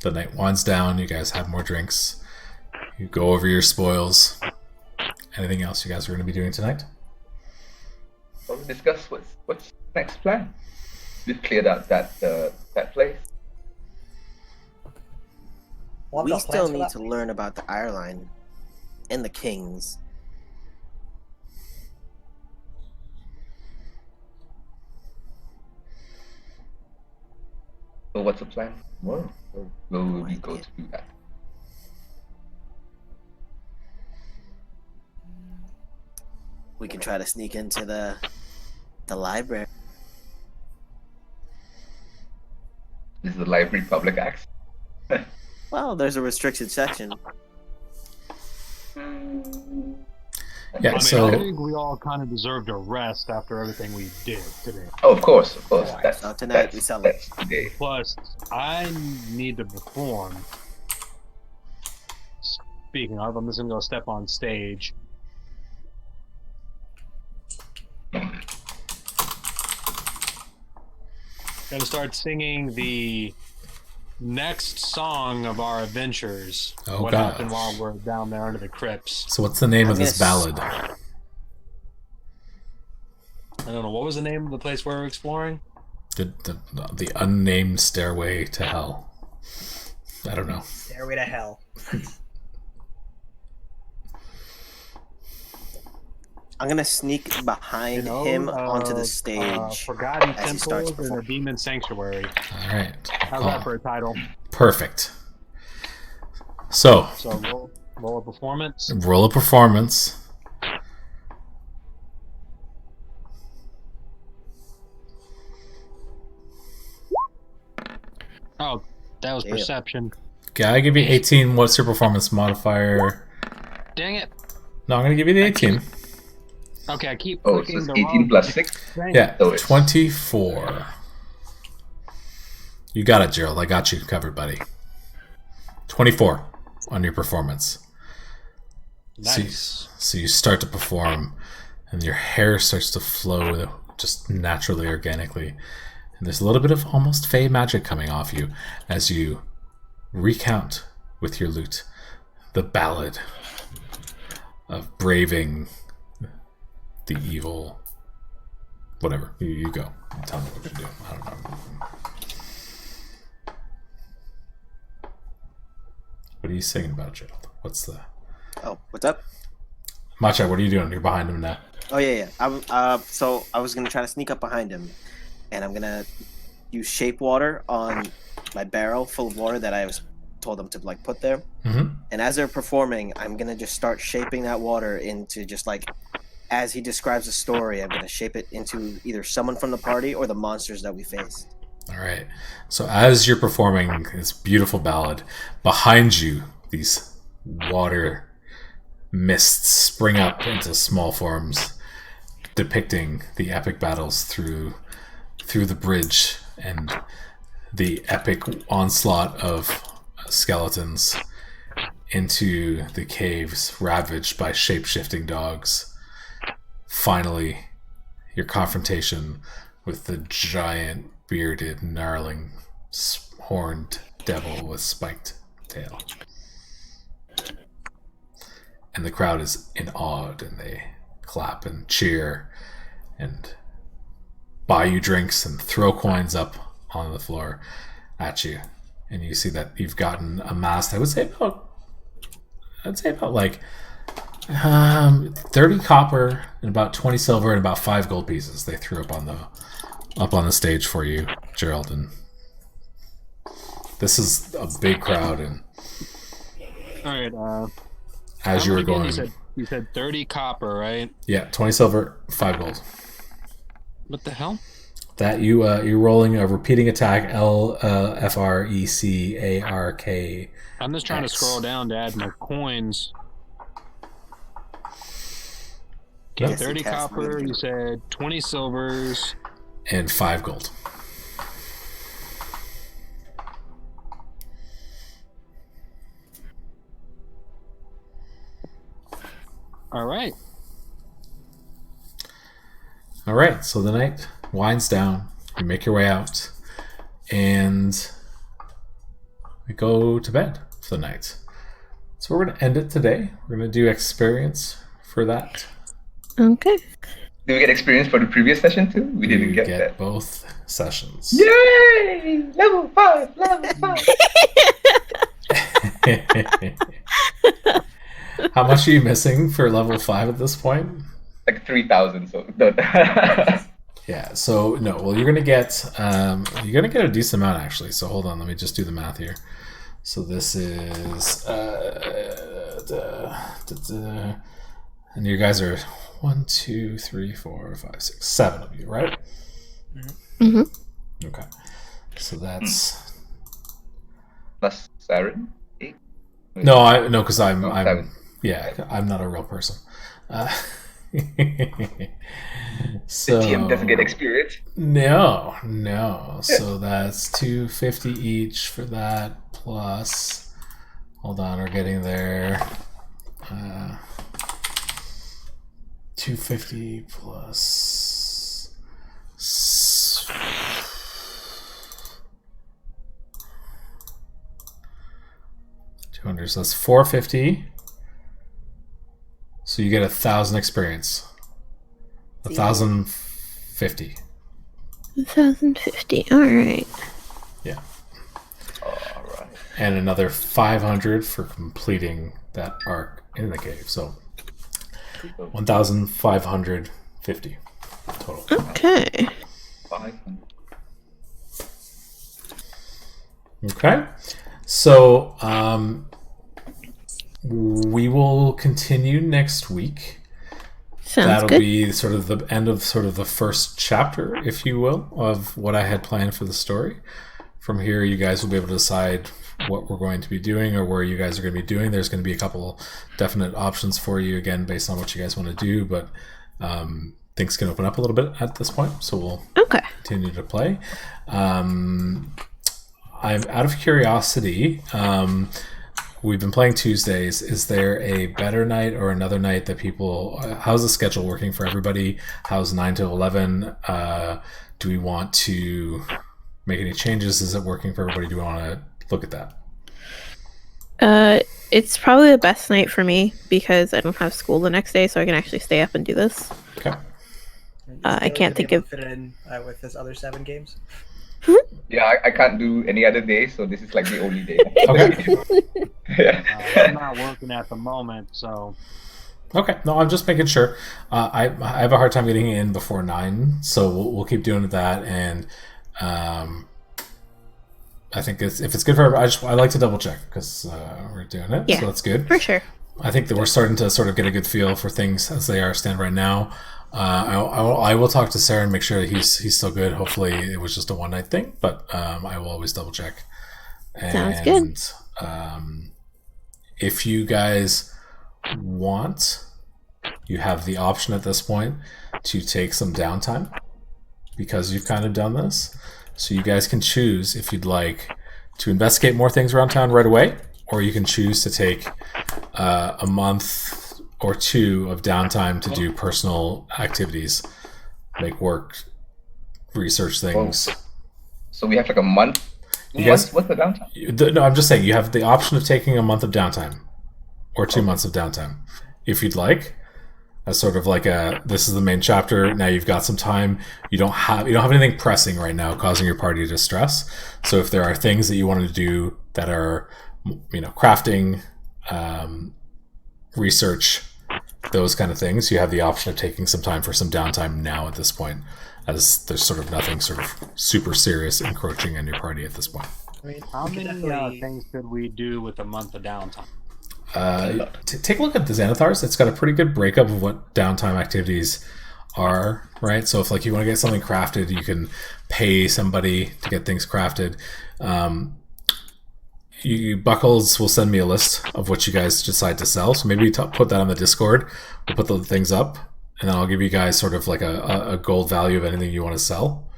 S1: The night winds down. You guys have more drinks. You go over your spoils. Anything else you guys are going to be doing tonight?
S4: We'll discuss what's next plan. We've cleared out that place.
S2: Well, I've
S3: We
S2: got
S3: still
S2: plans for
S3: need
S2: that.
S3: to learn about the Ireline and the Kings.
S4: So what's the plan tomorrow? Or will we go to do that?
S3: We can try to sneak into the The library.
S4: This is the library public access.
S3: Well, there's a restricted section.
S1: Yeah,
S5: I mean,
S1: so
S5: I think we all kind of deserved a rest after everything we did today.
S4: Oh, of course. That's,
S3: So tonight we celebrate.
S4: that's today.
S5: Plus, I need to perform. Speaking of, I'm just gonna go step on stage. Gonna start singing the next song of our adventures.
S1: Oh,
S5: what
S1: God.
S5: happened while we're down there under the crypts.
S1: So what's the name of this
S3: Yes.
S1: ballad?
S5: I don't know, what was the name of the place we were exploring?
S1: The unnamed stairway to hell. I don't know.
S2: Stairway to hell.
S3: I'm gonna sneak behind him onto the stage
S5: Forgotten
S3: as he starts
S5: Temples and a
S3: performing.
S5: Demon Sanctuary.
S1: All right.
S5: How's that for a title?
S1: Perfect. So,
S5: So roll a performance.
S1: roll a performance.
S5: Oh, that was
S3: Damn.
S5: perception.
S1: Okay, I give you 18. What's your performance modifier?
S5: Dang it.
S1: No, I'm going to give you the 18.
S5: Okay, I keep
S4: Oh, so
S5: clicking
S4: it's
S5: the
S4: 18
S5: wrong
S4: plus 6?
S5: thing.
S1: Yeah,
S4: So it's-
S1: 24. You got it, Gerald. I got you covered, buddy. 24 on your performance.
S5: Nice.
S1: So you start to perform, and your hair starts to flow just naturally, organically. And there's a little bit of almost fey magic coming off you as you recount with your lute the ballad of braving the evil. Whatever. You go. Tell me what to do. I don't know. What are you singing about, Gerald? What's the...
S3: Oh, what's up?
S1: Matcha, what are you doing? You're behind him now.
S3: Oh yeah. So I was gonna try to sneak up behind him, and I'm gonna use shape water on my barrel full of water that I was told them to like put there.
S1: Mm-hmm.
S3: And as they're performing, I'm gonna just start shaping that water into just like, as he describes the story, I'm gonna shape it into either someone from the party or the monsters that we faced.
S1: All right. So as you're performing this beautiful ballad, behind you, these water mists spring up into small forms, depicting the epic battles through the bridge and the epic onslaught of skeletons into the caves, ravaged by shape-shifting dogs. Finally, your confrontation with the giant, bearded, gnarling, horned devil with spiked tail. And the crowd is in awe, and they clap and cheer and buy you drinks and throw coins up on the floor at you. And you see that you've gotten amassed, I would say about like 30 copper and about 20 silver and about 5 gold pieces they threw up on the stage for you, Gerald. And this is a big crowd, and
S5: All right.
S1: as
S5: How
S1: you were
S5: much again?
S1: going,
S5: You said 30 copper, right?
S1: yeah, 20 silver, 5 gold.
S5: What the hell?
S1: That you're rolling a repeating attack, LFRECARK,
S5: I'm just trying
S1: X.
S5: to scroll down to add my coins.
S1: Yep.
S5: Okay, 30
S3: Cast
S5: copper.
S3: movement.
S5: You said 20 silvers.
S1: and 5 gold.
S5: All right.
S1: All right, so the night winds down. You make your way out, and we go to bed for the night. So we're going to end it today. We're going to do experience for that.
S7: Okay.
S4: Did we get experience for the previous session too? We didn't
S1: You
S4: get
S1: get
S4: that.
S1: both sessions.
S4: Yay! Level 5! Level 5!
S1: How much are you missing for level 5 at this point?
S4: Like 3,000, so no.
S1: Yeah, so no, well you're gonna get a decent amount actually. So hold on, let me just do the math here. So this is And you guys are 1, 2, 3, 4, 5, 6, 7 of you, right?
S7: Mm-hmm.
S1: Okay. So that's
S4: Plus Saren? 8?
S1: no, because I'm
S4: 7.
S1: I'm not a real person.
S4: The TM doesn't get experience.
S1: No. So that's 250 each for that plus. Hold on, we're getting there. 250 plus 200, so that's 450. So you get 1,000 experience. 1,050.
S7: 1,050. All right.
S1: Yeah.
S4: All right.
S1: And another 500 for completing that arc in the cave. So 1,550 total.
S7: Okay.
S4: 500.
S1: Okay. So we will continue next week.
S7: Sounds
S1: That'll
S7: good.
S1: be sort of the end of sort of the first chapter, if you will, of what I had planned for the story. From here, you guys will be able to decide what we're going to be doing or where you guys are going to be doing. There's going to be a couple definite options for you, again, based on what you guys want to do, but things can open up a little bit at this point, so we'll continue to play. I'm out of curiosity. We've been playing Tuesdays. Is there a better night or another night that people... how's the schedule working for everybody? How's 9 to 11? Do we want to make any changes? Is it working for everybody? Do we want to look at that?
S7: It's probably the best night for me because I don't have school the next day, so I can actually stay up and do this.
S1: Okay.
S7: I can't think of...
S2: fit it in with his other 7 games.
S4: Yeah, I can't do any other day, so this is like the only day.
S1: Okay.
S4: Yeah.
S5: I'm not working at the moment, so...
S1: Okay, no, I'm just making sure. I have a hard time getting in before 9, so we'll keep doing that. And I think if it's good for everybody, I like to double check because we're doing it,
S7: Yeah,
S1: so that's good.
S7: for sure.
S1: I think that we're starting to sort of get a good feel for things as they stand right now. I will talk to Sarah and make sure that he's still good. Hopefully, it was just a one night thing, but I will always double check.
S7: Sounds good.
S1: If you guys want, you have the option at this point to take some downtime because you've kind of done this. So you guys can choose if you'd like to investigate more things around town right away, or you can choose to take a month or 2 of downtime to do personal activities, like work, research things.
S4: So we have like a month.
S1: Yes.
S4: What's the downtime?
S1: No, I'm just saying you have the option of taking a month of downtime or 2 months of downtime if you'd like. As sort of like this is the main chapter. Now you've got some time. You don't have anything pressing right now causing your party distress. So if there are things that you want to do that are, crafting, research, those kind of things, you have the option of taking some time for some downtime now at this point, as there's sort of nothing sort of super serious encroaching on your party at this point.
S2: I mean,
S5: How
S2: we could
S5: many
S2: definitely-
S5: things could we do with a month of downtime?
S1: Take a look at the Xanathars. It's got a pretty good breakup of what downtime activities are, right? So if you want to get something crafted, you can pay somebody to get things crafted. Buckles will send me a list of what you guys decide to sell. So maybe put that on the Discord. We'll put the things up, and then I'll give you guys sort of like a gold value of anything you want to sell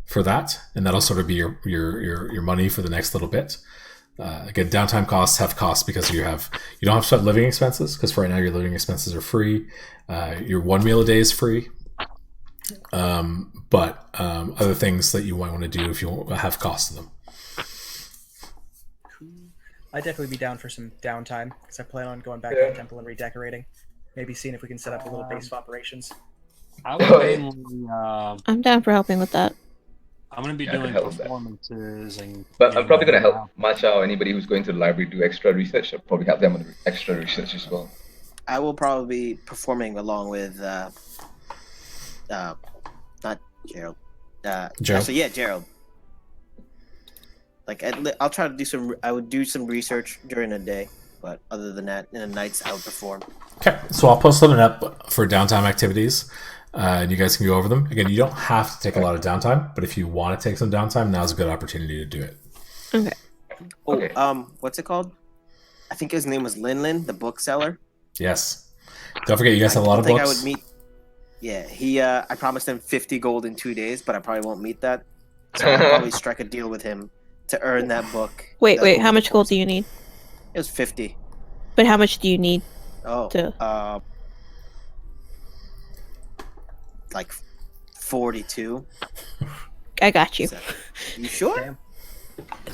S1: for that, and that'll sort of be your money for the next little bit. Again, downtime costs have costs because you don't have to spend living expenses, because for right now your living expenses are free. Your 1 meal a day is free. But other things that you might want to do if you have costs to them.
S2: I'd definitely be down for some downtime because I plan on going back to the temple and redecorating. Maybe seeing if we can set up a little base of operations.
S5: I would mainly,
S7: I'm down for helping with that.
S5: I'm going to be
S4: Yeah, I can
S5: doing
S4: help with that.
S5: performances and...
S4: But I'm probably going to help Macha or anybody who's going to the library do extra research. I'll probably help them with extra research as well.
S3: I will probably be performing along with not Gerald.
S1: Gerald.
S3: Actually, yeah, Gerald. Like I'll try to do some. I would do some research during the day, But other than that, in the nights, I would perform.
S1: Okay, so I'll post something up for downtime activities, and you guys can go over them. Again, you don't have to take a lot of downtime, but if you want to take some downtime, now's a good opportunity to do it.
S7: Okay.
S3: Oh,
S4: Okay.
S3: What's it called? I think his name was Linlin, the bookseller.
S1: Yes. Don't forget, you guys have a lot of
S3: I think
S1: books.
S3: I would meet. Yeah, I promised him 50 gold in 2 days, but I probably won't meet that. So I'll probably strike a deal with him to earn that book.
S7: Wait. How much gold do you need?
S3: It was 50.
S7: But how much do you need?
S3: Oh,
S7: To-
S3: like 42.
S7: I got you.
S3: So, you sure?
S2: Damn.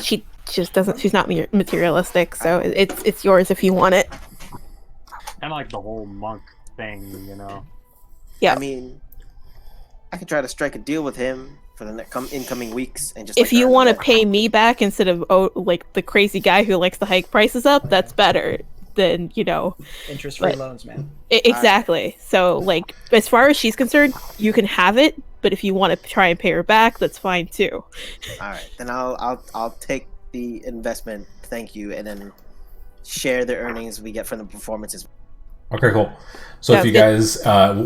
S7: She just doesn't. She's not materialistic, so it's yours if you want it.
S5: Kind of like the whole monk thing, you know.
S7: Yeah.
S3: I mean, I could try to strike a deal with him for the incoming weeks, and just
S7: If you
S3: earn
S7: want to
S3: that.
S7: pay me back instead of like the crazy guy who likes to hike prices up, that's better than
S2: Interest-free
S7: But-
S2: loans, man.
S7: Exactly. So like as far as she's concerned, you can have it, but if you want to try and pay her back, that's fine too.
S3: All right, then I'll take the investment. Thank you, and then share the earnings we get from the performances.
S1: Okay, cool. So if
S7: Sounds
S1: you
S7: good.
S1: guys,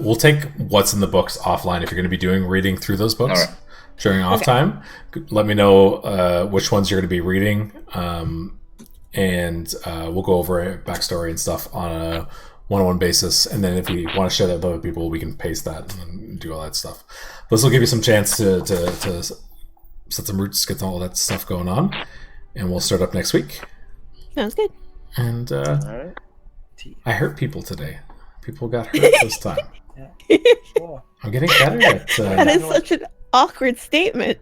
S1: we'll take what's in the books offline if you're going to be reading through those books
S4: All right.
S1: during off time. Let me know which ones you're going to be reading, and we'll go over a backstory and stuff on a one-on-one basis. And then if you want to share that with other people, we can paste that and do all that stuff. This will give you some chance to set some roots, get all that stuff going on, and we'll start up next week.
S7: Sounds good.
S1: And
S3: All right.
S1: I hurt people today. People got hurt this time.
S2: Cool.
S1: I'm getting better at.
S7: That is such an awkward statement.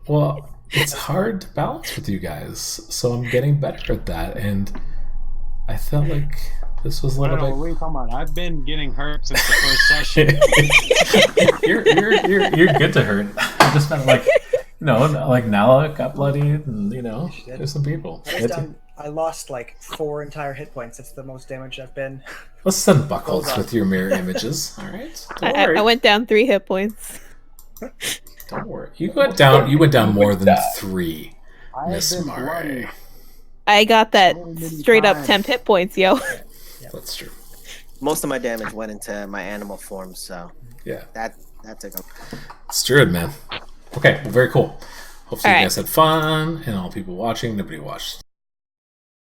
S1: Well, it's hard to balance with you guys, so I'm getting better at that, and I felt like this was a
S5: I don't know,
S1: little
S5: what are you talking about? I've been getting hurt since the first session.
S1: bit. you're good to hurt. I just meant like Nala got bloodied, and there's some people.
S2: I lost like 4 entire hit points. That's the most damage I've been.
S1: Let's send buckles
S2: Hold on.
S1: with your mirror images. All right, don't
S7: I
S1: worry.
S7: went down 3 hit points.
S1: Don't worry. You went down more than 3,
S5: I
S1: Miss
S5: have been
S1: Murray.
S5: bloody.
S7: I got that
S5: So many
S7: straight up
S5: times.
S7: 10 hit points, yo.
S1: That's true.
S3: Most of my damage went into my animal form, so
S1: Yeah.
S3: that took a.
S1: It's true, man. Okay, well, very cool. Hopefully
S7: All
S1: you
S7: right.
S1: guys had fun, and all people watching, nobody watched.